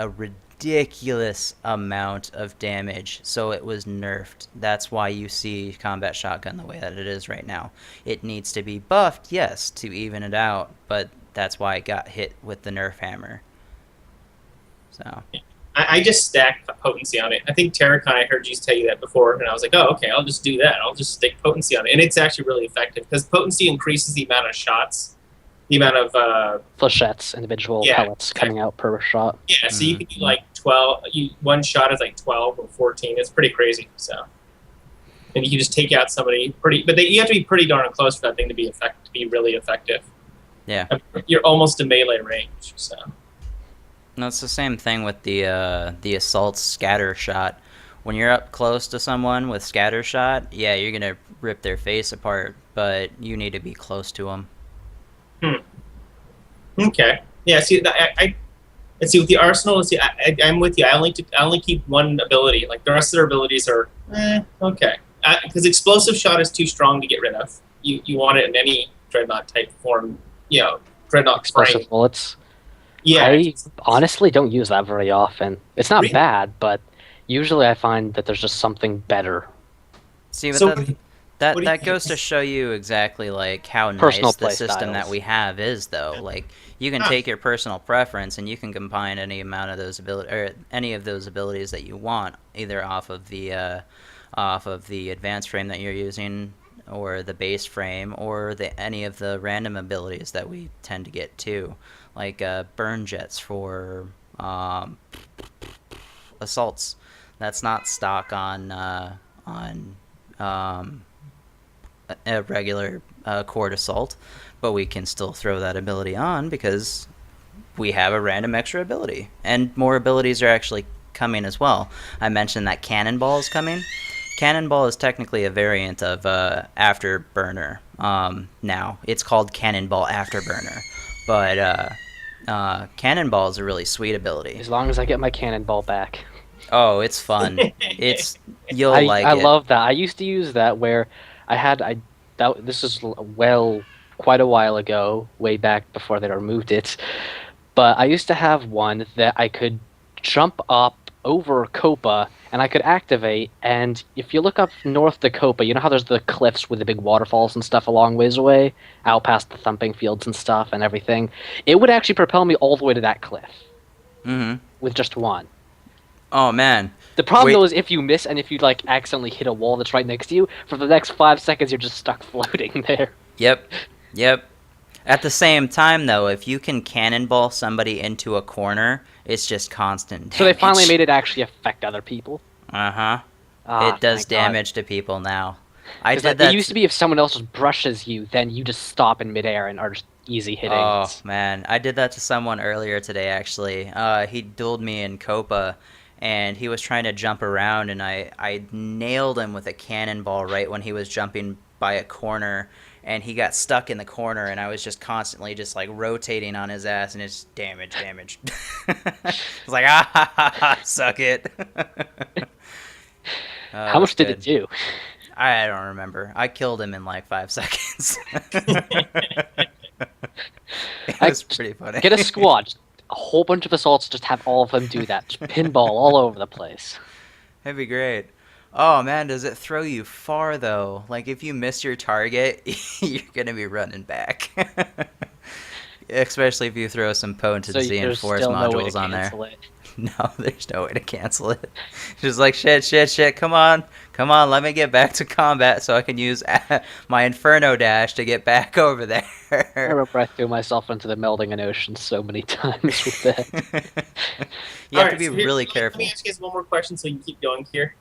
amount of damage, so it was nerfed. That's why you see combat shotgun the way that it is right now. It needs to be buffed, yes, to even it out, but that's why it got hit with the nerf hammer. So I just stacked potency on it. I think Terracon, I heard you tell you that before, and I was like, oh, okay, I'll just do that. I'll just stick potency on it. And it's actually really effective, because potency increases the amount of shots, the amount of... flechettes, individual pellets coming out per shot. Yeah, so you can do like 12, one shot is like 12 or 14. It's pretty crazy, so... And you can just take out somebody but you have to be pretty darn close for that thing to be really effective. Yeah. You're almost a melee range, so... No, it's the same thing with the assault scatter shot. When you're up close to someone with scatter shot, yeah, you're gonna rip their face apart, but you need to be close to them. Okay. Yeah. See, let's see with the arsenal. See, I'm with you. I only keep one ability. Like, the rest of their abilities are okay. Because explosive shot is too strong to get rid of. You want it in any dreadnought type form. Dreadnought explosive bullets. Yeah. I honestly don't use that very often. It's not bad, but usually I find that there's just something better. See, So What do That you goes to show you exactly like how Personal nice the play system that styles. we have is, though. Like you can Ah, take your personal preference and you can combine any amount of those ability or any of those abilities that you want, either off of the advanced frame that you're using, or the base frame, or the any of the random abilities that we tend to get too, like burn jets for um, assaults. That's not stock on um, a regular cord assault, but we can still throw that ability on because we have a random extra ability, and more abilities are actually coming as well. I mentioned that cannonball is coming. Cannonball is technically a variant of Afterburner. Now it's called Cannonball Afterburner, but Cannonball is a really sweet ability. As long as I get my cannonball back. Oh, it's fun. It's You'll I like it. love that. I used to use that where I that this is well quite a while ago, way back before they removed it. But I used to have one that I could jump up over Copa and I could activate. And if you look up north to Copa, you know how there's the cliffs with the big waterfalls and stuff a long ways away, out past the thumping fields and stuff and everything. It would actually propel me all the way to that cliff Mm-hmm. with just one. Oh man. The problem Wait. though is if you miss and if you like accidentally hit a wall that's right next to you, for the next 5 seconds you're just stuck floating there. Yep. Yep. At the same time, though, if you can cannonball somebody into a corner, it's just constant So they finally damage. made it actually affect other people. Uh-huh. Ah, It does thank God. damage to people now. I 'Cause, did like, that. it used to be if someone else just brushes you, then you just stop in midair and are just easy hitting. Oh man, I did that to someone earlier today. Actually, he dueled me in Copa, and he was trying to jump around, and I nailed him with a cannonball right when he was jumping by a corner, and he got stuck in the corner, and I was just constantly just like rotating on his ass, and it's damage, damage. It's like suck it. How much did it do? I don't remember. I killed him in like 5 seconds. It was pretty funny. Get a squad, just a whole bunch of assaults, just have all of them do that. Just pinball all over the place. That'd be great. Oh man, does it throw you far though? Like if you miss your target, you're gonna be running back. Especially if you throw some So potency and there's force still no way to modules on there. cancel it. No, there's no way to cancel it. Just like shit. Come on, let me get back to combat so I can use my Inferno dash to get back over I there. remember I threw myself into the melding an ocean so many times with that. You have to Alright, be so here- really Let careful. me ask you guys one more question so you can keep going here.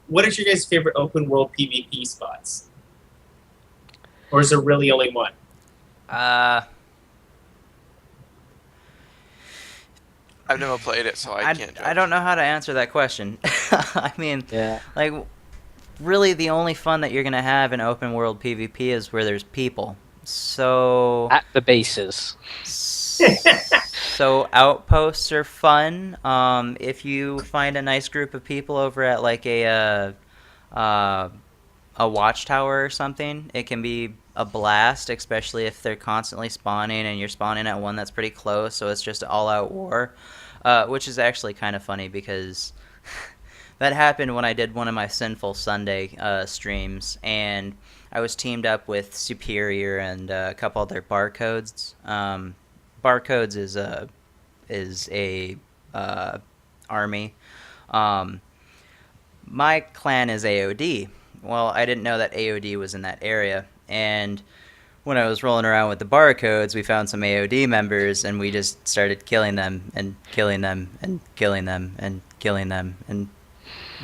What is your guys' favorite open world PvP spots? Or is there really only one? I've never played it, so I can't judge. I don't know how to answer that question. I mean, Yeah. like, really, the only fun that you're gonna have in open world PvP is where there's people. So, At the bases. so outposts are fun. If you find a nice group of people over at like a watchtower or something, it can be a blast, especially if they're constantly spawning and you're spawning at one that's pretty close, so it's just all-out war, which is actually kind of funny because that happened when I did one of my Sinful Sunday streams, and I was teamed up with Superior and a couple other Barcodes. Barcodes is a army. My clan is AOD. Well, I didn't know that AOD was in that area, and when I was rolling around with the barcodes, we found some AOD members, and we just started killing them, and killing them, and killing them, and killing them, and,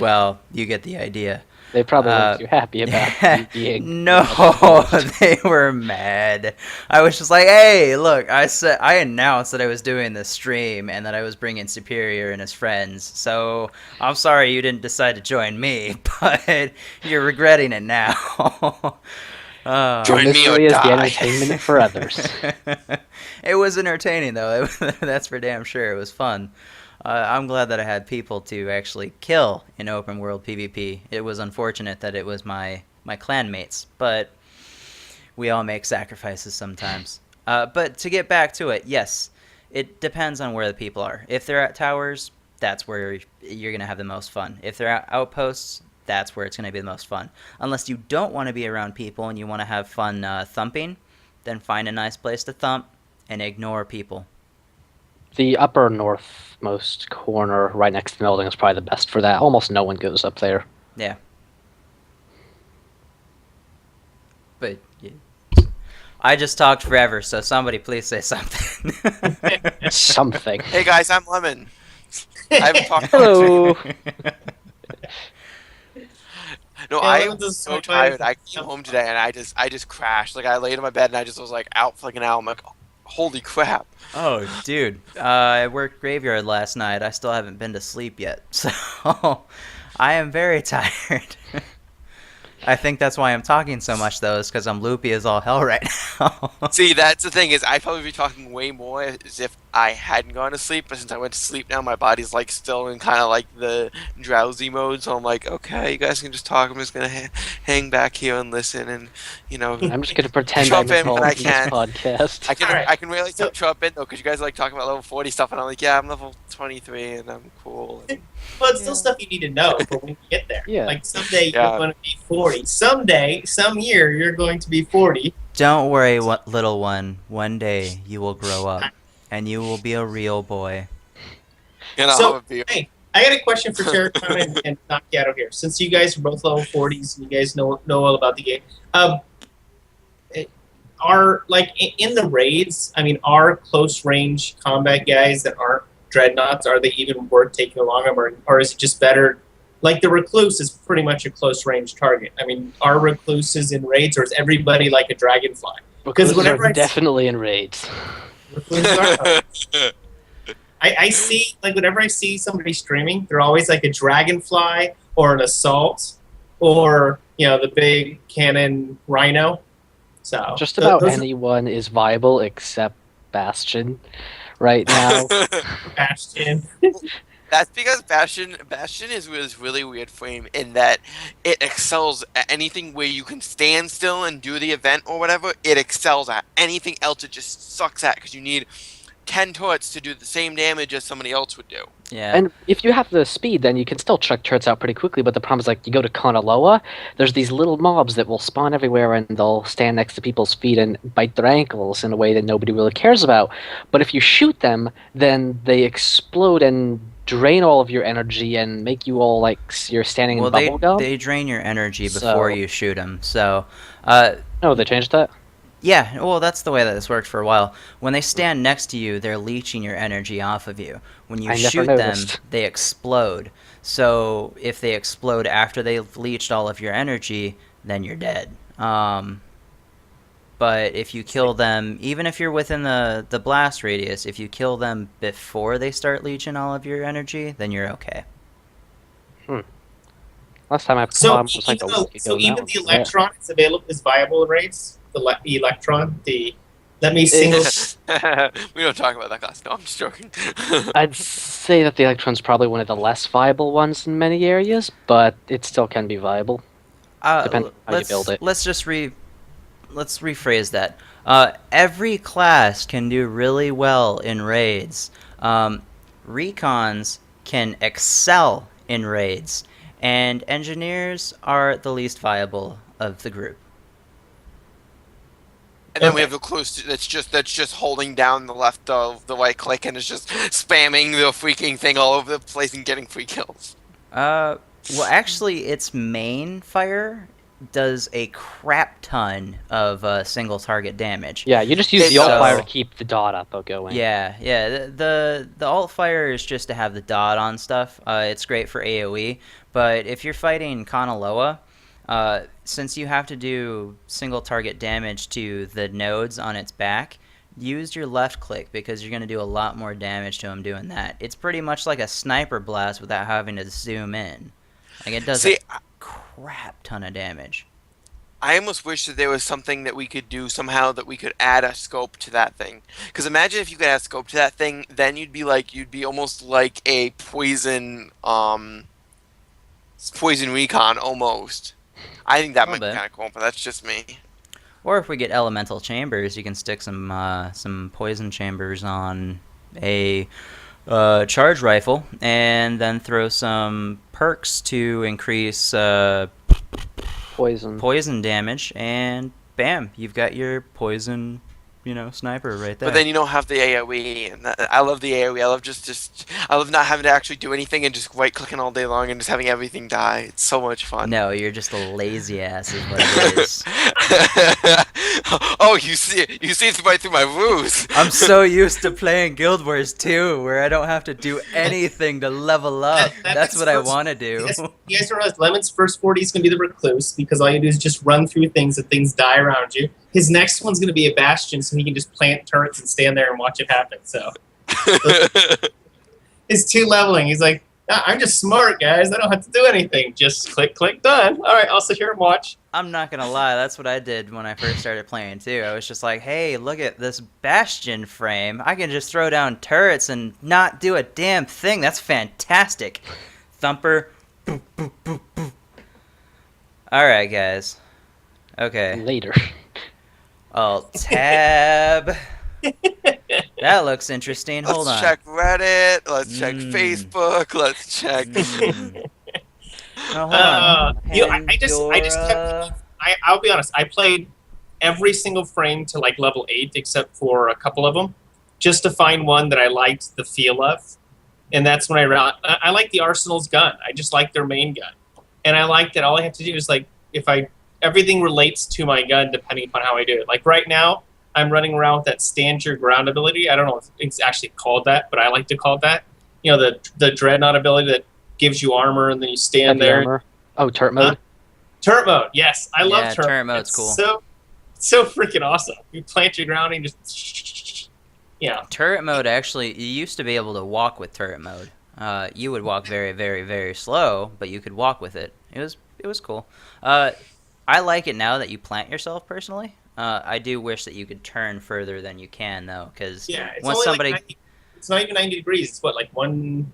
well, you get the idea. They probably weren't too happy about you being. No, they were mad. I was just like, hey, look, I announced that I was doing this stream and that I was bringing Superior and his friends, so I'm sorry you didn't decide to join me, but you're regretting it now. Join me or Misery is the die. entertainment for others. It was entertaining, though. That's for damn sure. It was fun. I'm glad that I had people to actually kill in open world PvP. It was unfortunate that it was my clanmates, but we all make sacrifices sometimes. But to get back to it, yes, it depends on where the people are. If they're at towers, that's where you're going to have the most fun. If they're at outposts, that's where it's going to be the most fun. Unless you don't want to be around people and you want to have fun thumping, then find a nice place to thump and ignore people. The upper northmost corner, right next to the Melding, is probably the best for that. Almost no one goes up there. Yeah. But yeah. I just talked forever, so somebody please say something. Something. Hey guys, I'm Lemon. I haven't talked. Hello. No, Yeah, I Lemon's am just so so tired. funny. I came home today and I just crashed. Like I laid in my bed and I just was like out for like an hour. I'm like, holy crap. Oh, dude. I worked graveyard last night. I still haven't been to sleep yet. So I am very tired. I think that's why I'm talking so much, though, is because I'm loopy as all hell right now. See, that's the thing is I'd probably be talking way more as if I hadn't gone to sleep. But since I went to sleep now, my body's like still in kind of like the drowsy mode. So I'm like, okay, you guys can just talk. I'm just gonna hang back here and listen, and I'm just gonna pretend Jump I'm in when involved I in this can. podcast. I can really jump in though because you guys are like talking about level 40 stuff, and I'm like, yeah, I'm level 23 and I'm cool. And, Well, it's still stuff you need to know for when you get there. Yeah. Like someday Yeah. you're going to be 40. Someday, some year, you're going to be 40. Don't worry, little one. One day you will grow up, and you will be a real boy. and I'll So, have a beer. hey, I got a question for Terracon and Knockout here. Since you guys are both level 40s and you guys know all about the game, are like in the raids? I mean, are close range combat guys that aren't dreadnoughts, are they even worth taking along them, or is it just better? Like the recluse is pretty much a close range target. I mean, are recluses in raids, or is everybody like a dragonfly? Because whenever I see- definitely in raids. Recluses are. I see, like, whenever I see somebody streaming, they're always like a dragonfly or an assault or, the big cannon rhino. So Just about those anyone is viable except Bastion right now. are Bastion. That's because Bastion is this really weird frame in that it excels at anything where you can stand still and do the event or whatever. It excels at anything else. It just sucks at because you need 10 turrets to do the same damage as somebody else would do. Yeah. And if you have the speed, then you can still chuck turrets out pretty quickly, but the problem is, like, you go to Kanaloa, there's these little mobs that will spawn everywhere and they'll stand next to people's feet and bite their ankles in a way that nobody really cares about. But if you shoot them, then they explode and drain all of your energy and make you all like you're standing in bubble gum. They drain your energy So- before you shoot them. So, No, they changed that? yeah, well, that's the way that this worked for a while. When they stand next to you, they're leeching your energy off of you. When you I never shoot them, noticed. they explode. So if they explode after they've leached all of your energy, then you're dead. But if you kill them, even if you're within the blast radius, if you kill them before they start leeching all of your energy, then you're okay. Last time I played So was like a even, week so ago even now. the Electron is viable in raids. The Electron, let me single. We don't talk about that class. No, I'm just joking. I'd say that the Electron's probably one of the less viable ones in many areas, but it still can be viable. Depends on how you build it. Let's rephrase that. Every class can do really well in raids. Recons can excel in raids, and engineers are the least viable of the group. And then we have the close that's just holding down the left of the right click and is just spamming the freaking thing all over the place and getting free kills. Well, actually, its main fire does a crap ton of single target damage. Yeah, you just use It the alt fire to does. keep the dot up going. Yeah. The alt fire is just to have the dot on stuff. It's great for AOE, but if you're fighting Kanaloa, since you have to do single target damage to the nodes on its back, use your left click because you're going to do a lot more damage to him doing that. It's pretty much like a sniper blast without having to zoom in. Like, it does a crap ton of damage. I almost wish that there was something that we could do somehow that we could add a scope to that thing. Because imagine if you could add a scope to that thing, then you'd be almost like a poison recon almost. I think that might be bit. kind of cool, but that's just me. Or if we get elemental chambers, you can stick some poison chambers on a charge rifle, and then throw some perks to increase Poison. poison damage, and bam, you've got your poison, sniper right there. But then you don't have the AoE, and I love the AoE. I love I love not having to actually do anything and just right clicking all day long and just having everything die. It's so much fun. No, you're just a lazy ass, is what it is. Oh, you see it right through my ruse. I'm so used to playing Guild Wars 2, where I don't have to do anything to level up. That's what I want to do. You guys realize Lemon's first 40 is going to be the Recluse, because all you do is just run through things and things die around you. His next one's going to be a Bastion, so he can just plant turrets and stand there and watch it happen. So his 2 leveling, he's like, I'm just smart, guys. I don't have to do anything. Just click, click, done. All right, I'll sit here and watch. I'm not going to lie. That's what I did when I first started playing, too. I was just like, hey, look at this Bastion frame. I can just throw down turrets and not do a damn thing. That's fantastic. Thumper. Boop, boop, boop, boop. All right, guys. Okay. Later. Alt tab. That looks interesting. Hold on. Let's check Reddit. Let's check Facebook. Let's check. No, hold on. I'll be honest. I played every single frame to like level 8, except for a couple of them, just to find one that I liked the feel of, and that's when I like the Arsenal's gun. I just like their main gun, and I like that all I have to do is like everything relates to my gun depending upon how I do it. Like right now, I'm running around with that stand your ground ability. I don't know if it's actually called that, but I like to call it that. You know, the dreadnought ability that gives you armor and then you stand Heavy there. armor. Oh, turret mode. Turret mode, yes, I love turret. Turret mode's cool. So freaking awesome. You plant your ground and just Turret mode actually, you used to be able to walk with turret mode. You would walk very, very, very slow, but you could walk with it. It was cool. I like it now that you plant yourself personally. I do wish that you could turn further than you can though, because once somebody, it's not even 90 degrees. It's what, like one.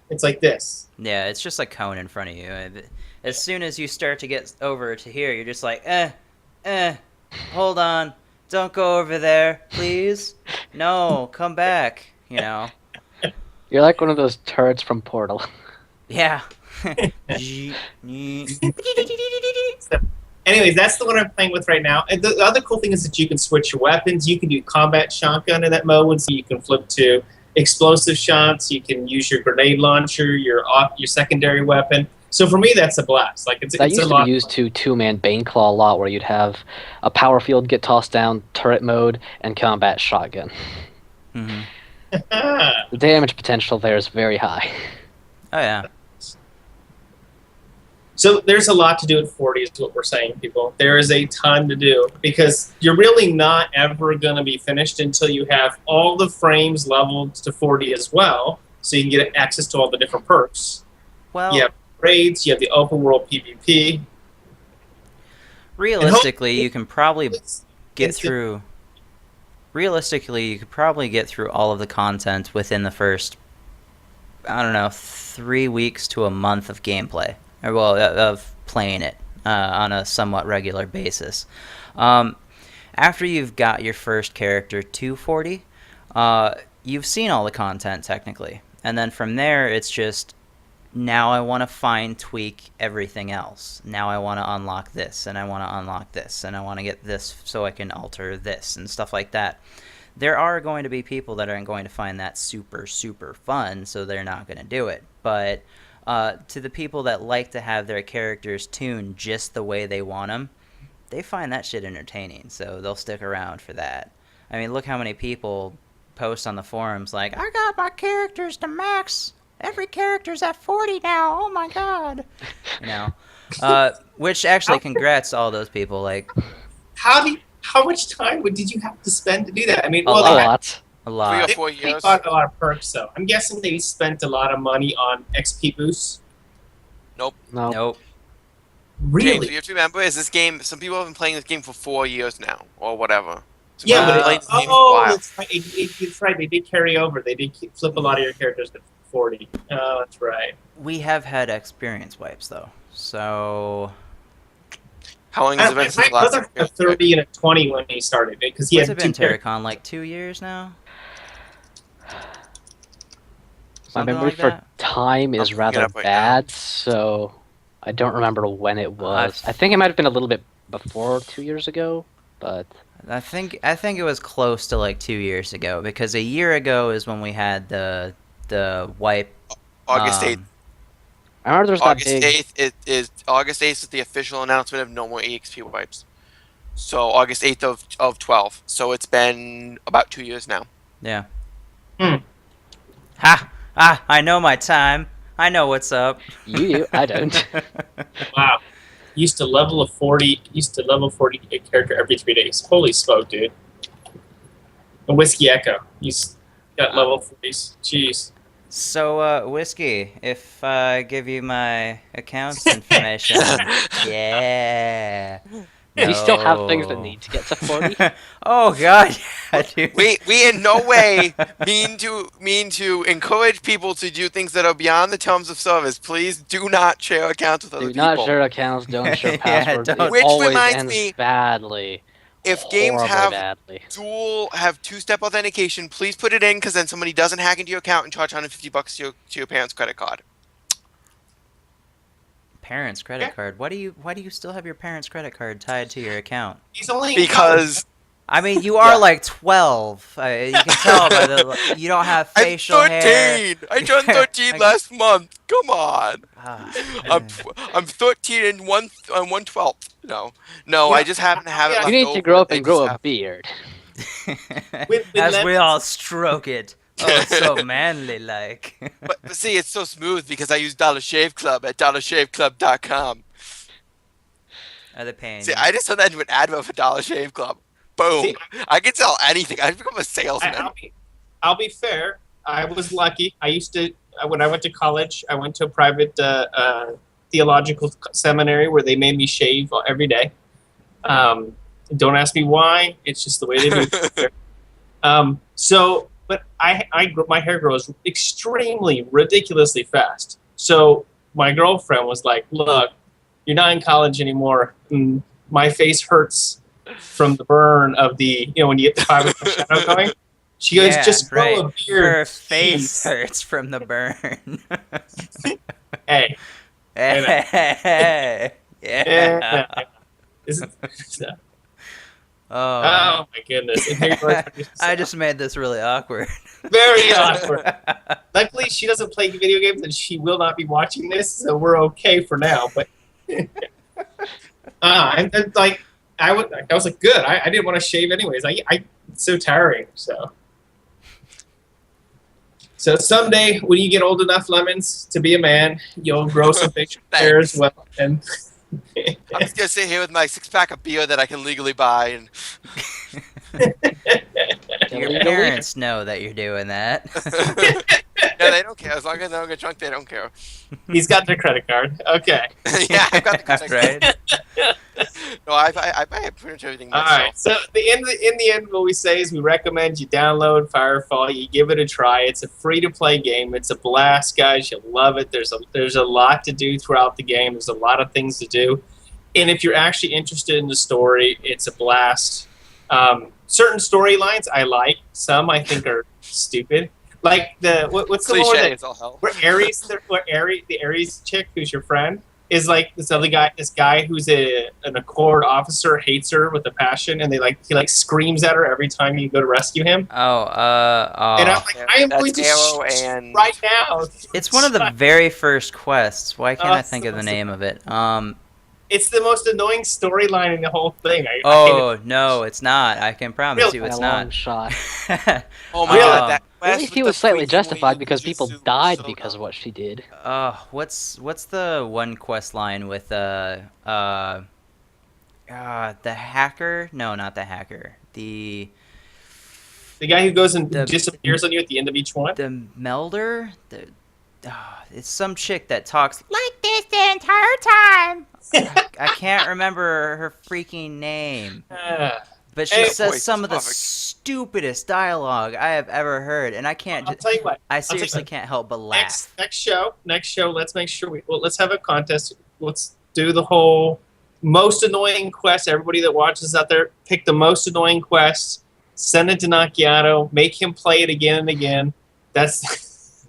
It's like this. Yeah, it's just like cone in front of you. As soon as you start to get over to here, you're just like, hold on, don't go over there, please. No, come back. You're like one of those turrets from Portal. Yeah. Anyways, that's the one I'm playing with right now. And the other cool thing is that you can switch your weapons. You can do combat shotgun in that mode, so you can flip to explosive shots. You can use your grenade launcher, your secondary weapon. So for me, that's a blast. Like it's used a to lot. be used to two-man Baneclaw a lot, where you'd have a power field get tossed down, turret mode, and combat shotgun. Mm-hmm. The damage potential there is very high. Oh yeah. So there's a lot to do at 40 is what we're saying, people. There is a ton to do because you're really not ever going to be finished until you have all the frames leveled to 40 as well, so you can get access to all the different perks. Well, you have raids, you have the open world PvP. Realistically, you can probably get through. Realistically, you could probably get through all of the content within the first, I don't know, 3 weeks to a month of gameplay. Of playing it on a somewhat regular basis. After you've got your first character to 40, you've seen all the content technically. And then from there, it's just, now I want to fine tweak everything else. Now I want to unlock this, and I want to unlock this, and I want to get this so I can alter this, and stuff like that. There are going to be people that aren't going to find that super, super fun, so they're not going to do it. But to the people that like to have their characters tuned just the way they want them, they find that shit entertaining, so they'll stick around for that. I mean, look how many people post on the forums like, I got my characters to max. Every character's at 40 now. Oh my god. Which actually, congrats to all those people. Like, how much time did you have to spend to do that? I mean, a lot. A lot. 3 or 4 years. They got a lot of perks, though. I'm guessing they spent a lot of money on XP boosts. Nope. Nope. Really? James, you have to remember, is this game? Some people have been playing this game for 4 years now, or whatever. So Yeah, people have but played this game for a while. that's right. It's right. They did carry over. They did flip a lot of your characters to 40. Oh, that's right. We have had experience wipes, though. So, How long has it been since the last brother had a 30 and a 20 when he started it because he what's had it been, two characters. Terracon? Like 2 years now? My Something memory like for that. time is looking it rather up right now. bad, so I don't remember when it was. I think it might have been a little bit before 2 years ago, but I think it was close to like 2 years ago because a year ago is when we had the wipe. August 8th. I remember there was that August big. 8th August 8th is the official announcement of no more EXP wipes. So August 8th of 12. So it's been about 2 years now. Yeah. Hmm. Ha! Ah! I know my time. I know what's up. You do, I don't. Wow. Used to level a 40. Used to level 40 a character every 3 days. Holy smoke, dude. A Whiskey Echo. He's got level 40s. Jeez. So, Whiskey, if I give you my account information, yeah. Do you still have things that No. need to get to 40? Oh God, yeah, dude. We in no way mean to encourage people to do things that are beyond the terms of service. Please do not share accounts with other Do not people. share accounts, don't share Yeah, passwords. don't. It Which always reminds ends me, badly. if games Horribly have badly. have two-step authentication, please put it in because then somebody doesn't hack into your account and charge $150 to your parents' credit card. Parents' credit card. Why do you still have your parents' credit card tied to your account? He's only Because I mean, you are Yeah. like 12. You can tell by the you don't have I'm facial 13. hair. I turned 13 last month. Come on. Ah, I'm 13 and 1/12. No, Yeah. I just happen to have it You left You need over. to grow up They and grow just a have- beard. as we lemons. all stroke it. Oh, it's so manly like. But see, it's so smooth because I use Dollar Shave Club at dollarshaveclub.com. Are they paying See, you? I just turned that into an advert for Dollar Shave Club. Boom. See, I can sell anything. I've become a salesman. I'll be fair. I was lucky. I used to when I went to college. I went to a private theological seminary where they made me shave every day. Don't ask me why. It's just the way they do it. But my hair grows extremely ridiculously fast. So my girlfriend was like, "Look, you're not in college anymore. My face hurts from the burn of the when you get the 5 o'clock shadow going." She goes, Yeah, "Just grow right. a beard." Her face please." hurts from the burn. Hey. yeah. Yeah. Oh, Oh my goodness! And here you are talking I just made this really awkward. very awkward. Luckily, she doesn't play video games, and she will not be watching this, so we're okay for now. But and like I was like, good. I didn't want to shave anyways. It's so tiring. So someday, when you get old enough, Lemons, to be a man, you'll grow some facial hair as well. And I'm just gonna sit here with my 6-pack of beer that I can legally buy, and Your Illegally? parents know that you're doing that. yeah, they don't care as long as they don't get drunk. They don't care. he's got their credit card. Okay. Yeah, I've got the contact. right? No, I pretty much everything All myself. right. So in the end, what we say is we recommend you download Firefall. You give it a try. It's a free-to-play game. It's a blast, guys. You'll love it. There's a lot to do throughout the game. There's a lot of things to do, and if you're actually interested in the story, it's a blast. Certain storylines I like. Some I think are stupid. Like what's the one Cliche that as all hell. where the Ares chick who's your friend is like this guy who's an Accord officer hates her with a passion, and he screams at her every time you go to rescue him. Oh, And I'm like, I am That's going to Arrow shoot and right now. it's one of the very first quests. Why can't Oh, I think of the name of it? It's the most annoying storyline in the whole thing. I hate it. Oh no, it's not. I can promise Really? you, By it's a long not. shot. Oh my Really? god, that At quest least with he the was slightly freaking justified Wii because people Jujutsu was died so because of dumb. what she did. What's the one quest line with the hacker? No, not the hacker. The The guy who goes and The- disappears on you at the end of each one. melder. It's some chick that talks like this the entire time. I can't remember her freaking name. But she Hey, says voice some of the topic. stupidest dialogue I have ever heard, and I can't. I'll tell you what. I tell you seriously what. can't help but laugh. Next show. Let's make sure let's have a contest. Let's do the whole most annoying quest. Everybody that watches out there, pick the most annoying quest. Send it to Nakiato. Make him play it again and again. That's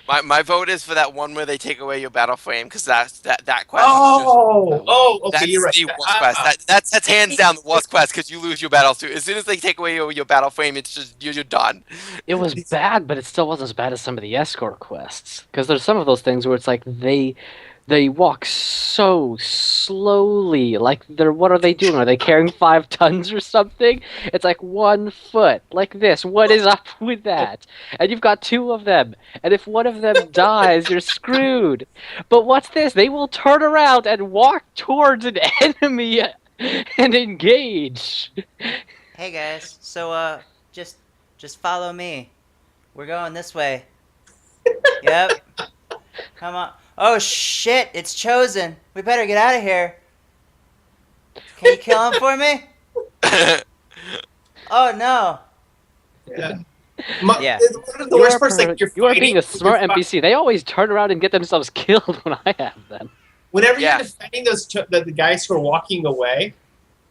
My vote is for that one where they take away your battle frame because that quest is just Okay, that's you're right. the worst quest. That's hands down the worst quest because you lose your battle suit. As soon as they take away your battle frame, it's just you're done. It was bad, but it still wasn't as bad as some of the escort quests. Because there's some of those things where it's like they walk so slowly. Like they're what are they doing? Are they carrying 5 tons or something? It's like 1 foot, like this. What is up with that? And you've got 2 of them. And if one of them dies, you're screwed. But what's this? They will turn around and walk towards an enemy and engage. Hey guys, so just follow me. We're going this way. Yep. Come on. Oh shit, it's Chosen. We better get out of here. Can you kill him for me? Oh no. Yeah. Yeah. One of the worst parts, like You are being a smart NPC. They always turn around and get themselves killed when I have them. Whenever Yeah. you're defending the guys who are walking away,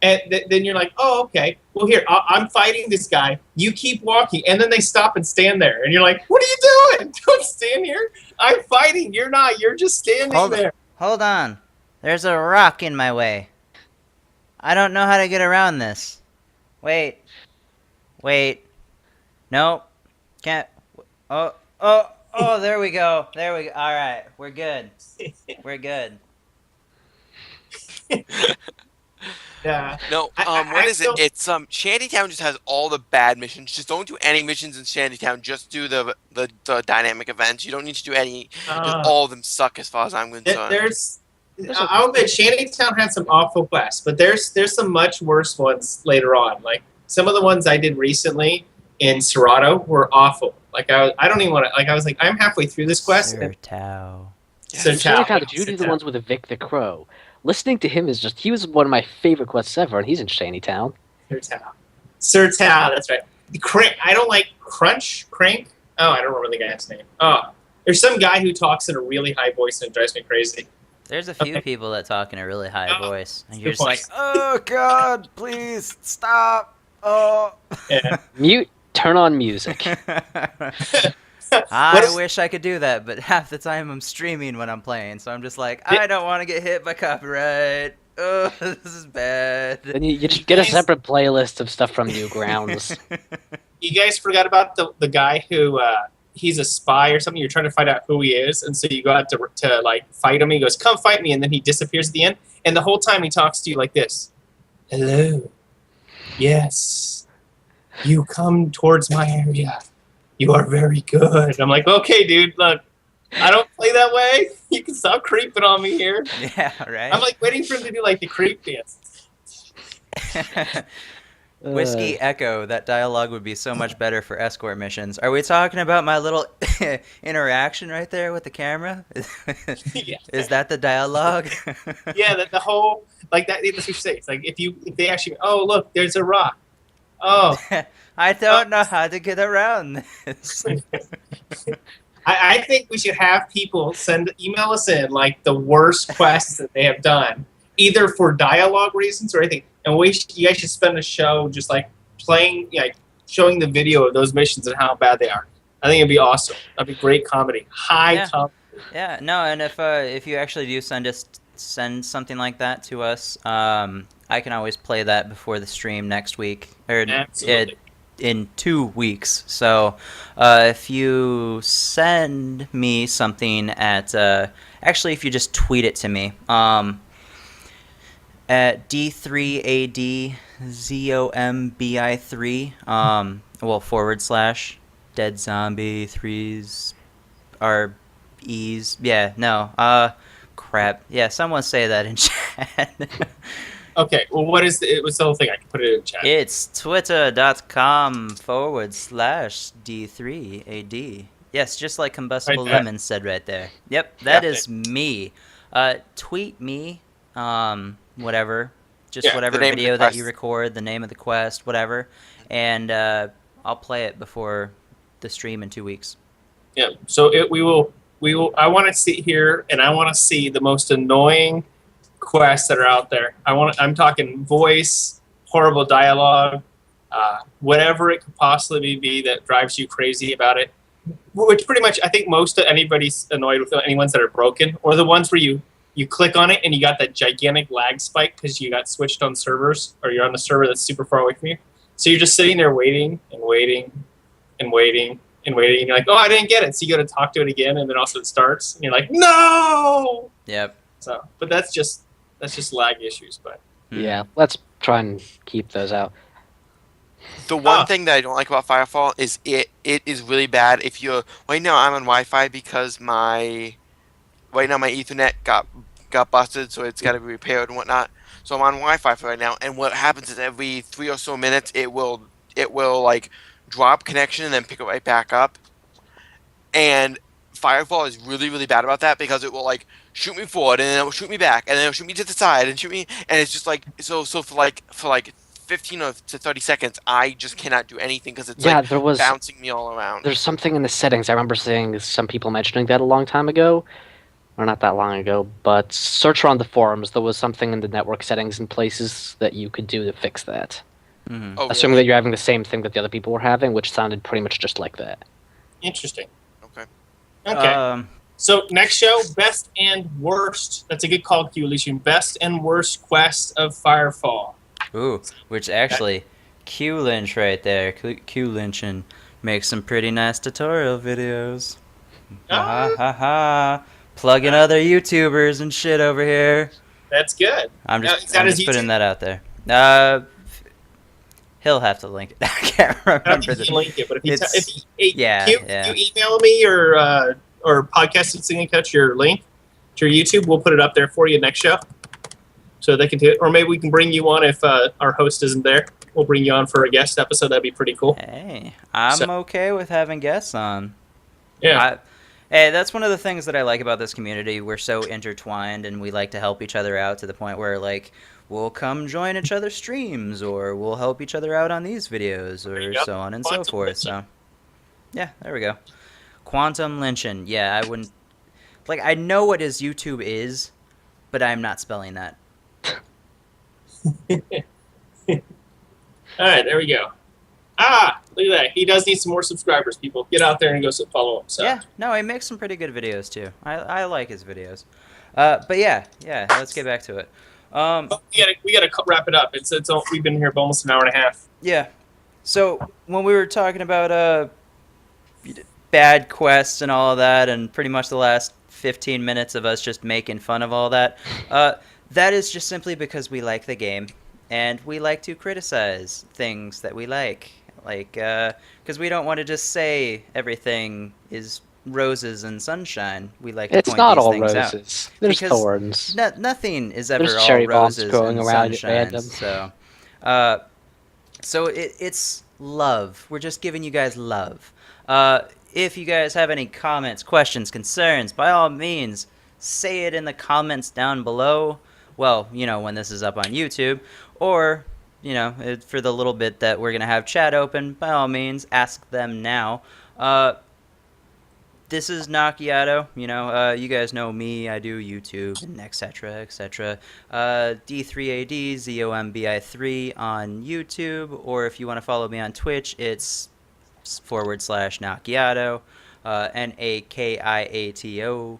and then you're like, oh, okay. Well, here, I'm fighting this guy. You keep walking. And then they stop and stand there. And you're like, what are you doing? Don't stand here. I'm fighting. You're not. You're just standing there. Hold on. There's a rock in my way. I don't know how to get around this. Wait. Nope. Can't. Oh, there we go. There we go. All right. We're good. We're good. Yeah. No, what is it? It's Shantytown just has all the bad missions. Just don't do any missions in Shantytown. Just do the dynamic events. You don't need to do any. Just all of them suck as far as I'm concerned. I'll admit, Shantytown had some awful quests, but there's some much worse ones later on. Like some of the ones I did recently in Serato were awful. Like I don't even want to. Like I was like, I'm halfway through this quest. Sir Tao. Did you do the ones with Vic the Crow? Listening to him he was one of my favorite quests ever, and he's in Shantytown. Sir Tao, that's right. I don't like Crank. Oh, I don't remember the guy's name. Oh, there's some guy who talks in a really high voice and it drives me crazy. There's a few people that talk in a really high voice, and you're Good just like, oh god, please stop. Oh. Yeah. Turn on music. I wish I could do that, but half the time I'm streaming when I'm playing, so I'm just like, I don't want to get hit by copyright. Oh, this is bad. Then you just get a separate playlist of stuff from Newgrounds. You guys forgot about the guy who he's a spy or something. You're trying to find out who he is, and so you go out to like fight him. He goes, "Come fight me," and then he disappears at the end. And the whole time he talks to you like this: "Hello, yes, you come towards my area. You are very good." I'm like, okay, dude, look, I don't play that way. You can stop creeping on me here. Yeah, right? I'm like waiting for him to do like the creep dance. Whiskey Echo, that dialogue would be so much better for escort missions. Are we talking about my little interaction right there with the camera? Yeah. Is that the dialogue? Yeah, the whole, like that, that's what you say. It's like if they actually, oh, look, there's a rock. Oh. I don't know how to get around this. I think we should have people email us in like the worst quests that they have done, either for dialogue reasons or anything. And you guys should spend a show just like playing, like showing the video of those missions and how bad they are. I think it'd be awesome. That'd be great comedy, high comedy. Yeah, no, and if you actually do send something like that to us, I can always play that before the stream next week or in 2 weeks. So if you send me something at actually if you just tweet it to me at D3ADZOMBI3 / dead zombie 3s are e's crap, yeah, someone say that in chat. Okay, well, what's the whole thing? I can put it in chat. It's twitter.com / D3AD. Yes, just like Combustible Lemon said right there. Yep, that is me. Tweet me, whatever. Just whatever video that you record, the name of the quest, whatever. And I'll play it before the stream in 2 weeks. Yeah, so we will. I want to sit here and I want to see the most annoying quests that are out there. I'm talking voice, horrible dialogue, whatever it could possibly be that drives you crazy about it. which pretty much I think most of anybody's annoyed with any ones that are broken, or the ones where you click on it and you got that gigantic lag spike because you got switched on servers, or you're on a server that's super far away from you. So you're just sitting there waiting and waiting and waiting and waiting, and you're like, oh, I didn't get it. So you got to talk to it again, and then also it starts, and you're like, no. Yep. So, but that's just lag issues. But Yeah, let's try and keep those out. The one thing that I don't like about Firefall is it is really bad if you're right now. I'm on Wi-Fi because my Ethernet got busted, so it's got to be repaired and whatnot. So I'm on Wi-Fi for right now, and what happens is every 3 or so minutes it will like drop connection and then pick it right back up. And Firefall is really, really bad about that because it will like shoot me forward and then it will shoot me back and then it will shoot me to the side and shoot me, and it's just like so for like 15 or to 30 seconds I just cannot do anything because it's like bouncing me all around. There's something in the settings. I remember seeing some people mentioning that a long time ago. Or not that long ago, but search around the forums. There was something in the network settings and places that you could do to fix that. Mm-hmm. Oh, Assuming really? that you're having the same thing that the other people were having, which sounded pretty much just like that. interesting. Okay. Okay. So next show, best and worst. That's a good call, Q Elysium. Best and worst quest of Firefall. Ooh, which actually, Q Lynch right there. Q Lynch and makes some pretty nice tutorial videos. Ha ha ha. Plugging other YouTubers and shit over here. That's good. I'm Is just that his putting YouTube? that out there. He'll have to link it. I can't I don't remember think he the. can link it, but if Yeah, you yeah. email me or podcast and singing catch your link to your YouTube, we'll put it up there for you next show, so they can do it. Or maybe we can bring you on if our host isn't there. We'll bring you on for a guest episode. That'd be pretty cool. Hey, I'm okay with having guests on. Yeah. Hey, that's one of the things that I like about this community. We're so intertwined, and we like to help each other out to the point where, like, we'll come join each other's streams, or we'll help each other out on these videos, or so on and so forth. So, yeah, there we go. Quantum Lynching. Yeah, I wouldn't... Like, I know what his YouTube is, but I'm not spelling that. All right, there we go. Look at that. He does need some more subscribers, people. Get out there and go follow him. So. Yeah, no, he makes some pretty good videos, too. I like his videos. But yeah, let's get back to it. We gotta wrap it up. We've been here for almost an hour and a half. Yeah. So when we were talking about bad quests and all of that, and pretty much the last 15 minutes of us just making fun of all that, that is just simply because we like the game and we like to criticize things that we like, because we don't want to just say everything is roses and sunshine. We like to It's point not these all things roses. out. There's Because thorns. Nothing is ever There's all cherry bombs roses growing and around at sunshine. random. So it's love. We're just giving you guys love. If you guys have any comments, questions, concerns, by all means, say it in the comments down below. Well, when this is up on YouTube, or for the little bit that we're gonna have chat open, by all means, ask them now. This is Nakiato. You guys know me. I do YouTube and etc. etc. D3AD ZOMBI3 on YouTube, or if you want to follow me on Twitch, it's /Nakiato, NAKIATO.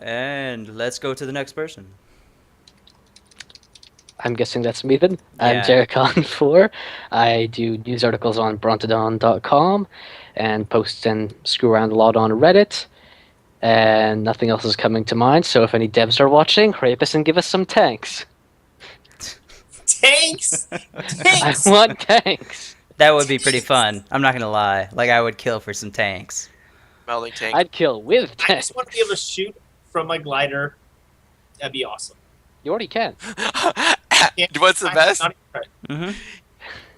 And let's go to the next person. I'm guessing that's me then. Yeah. I'm Jericon4. I do news articles on Brontodon.com and post and screw around a lot on Reddit. And nothing else is coming to mind, so if any devs are watching, rape us and give us some tanks. Tanks! I want tanks! That would be pretty fun. I'm not gonna lie. Like, I would kill for some tanks. Melding tank. I'd kill with I tanks. just want to be able to shoot from my glider. That'd be awesome. You already can. What's the best Mm-hmm.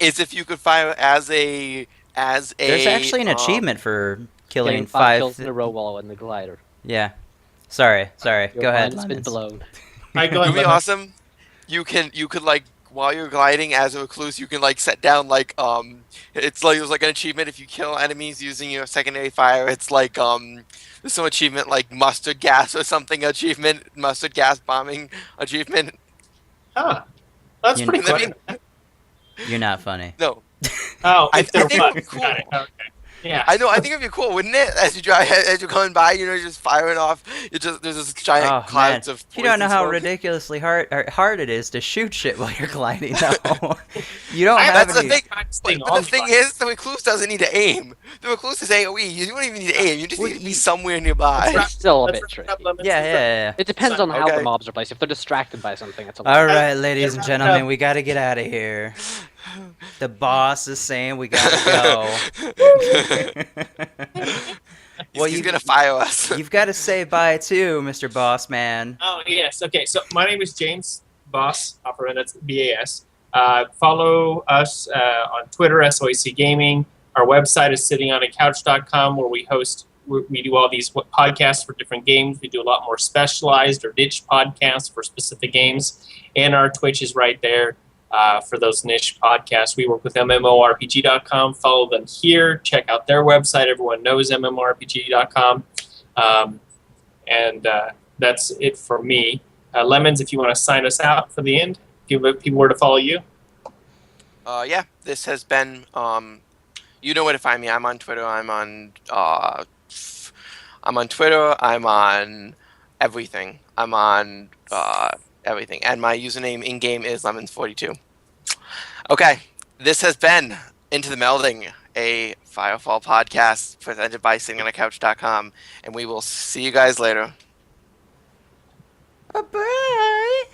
is if you could fire as a There's actually an achievement for killing Getting 5 kills in a row while in the glider. Yeah. Sorry. Your Go ahead. mind's been Lemons. blown. All right, go It would ahead. be awesome. You could like while you're gliding as a recluse, you can like set down like it's like an achievement if you kill enemies using your secondary fire. It's like there's some achievement like mustard gas or something achievement, mustard gas bombing achievement. Huh. That's You pretty know- good. You're not funny. No, Oh, I if they're think what? it'd be cool. Got it. Okay. Yeah. I know. I think it'd be cool, wouldn't it? As you drive, as you're coming by, you're just firing off. There's this giant Oh man, clouds of. you don't know poison how smoke. ridiculously hard it is to shoot shit while you're gliding. Though you don't I have That's the any. thing. This But, thing but on the thing fire. is, the recluse doesn't need to aim. The recluse is AOE. You don't even need to aim. You just Well, need to be you- somewhere nearby. Let's wrap- It's still a let's bit wrap tricky. up, Lemons. Yeah, yeah, yeah. It depends on how Okay. the mobs are placed. If they're distracted by something, it's a All lot. right, ladies and wrap it gentlemen, up. we got to get out of here. The boss is saying we gotta go. Well, He's you gonna fire us. you've got to say bye too, Mr. Boss Man. Oh yes. Okay. So my name is James Boss Opera. That's BAS. Follow us on Twitter, SOAC Gaming. Our website is sittingonacouch.com, where we do all these podcasts for different games. We do a lot more specialized or niche podcasts for specific games, and our Twitch is right there for those niche podcasts. We work with MMORPG.com. Follow them here. Check out their website. Everyone knows MMORPG.com. And that's it for me. Lemons, if you want to sign us out for the end, give people where to follow you. Yeah, this has been. You know where to find me. I'm on Twitter. I'm on Twitter. I'm on everything. I'm on everything. And my username in game is lemons42. Okay, this has been Into the Melding, a Firefall podcast presented by sittingonacouch.com, and we will see you guys later. Bye.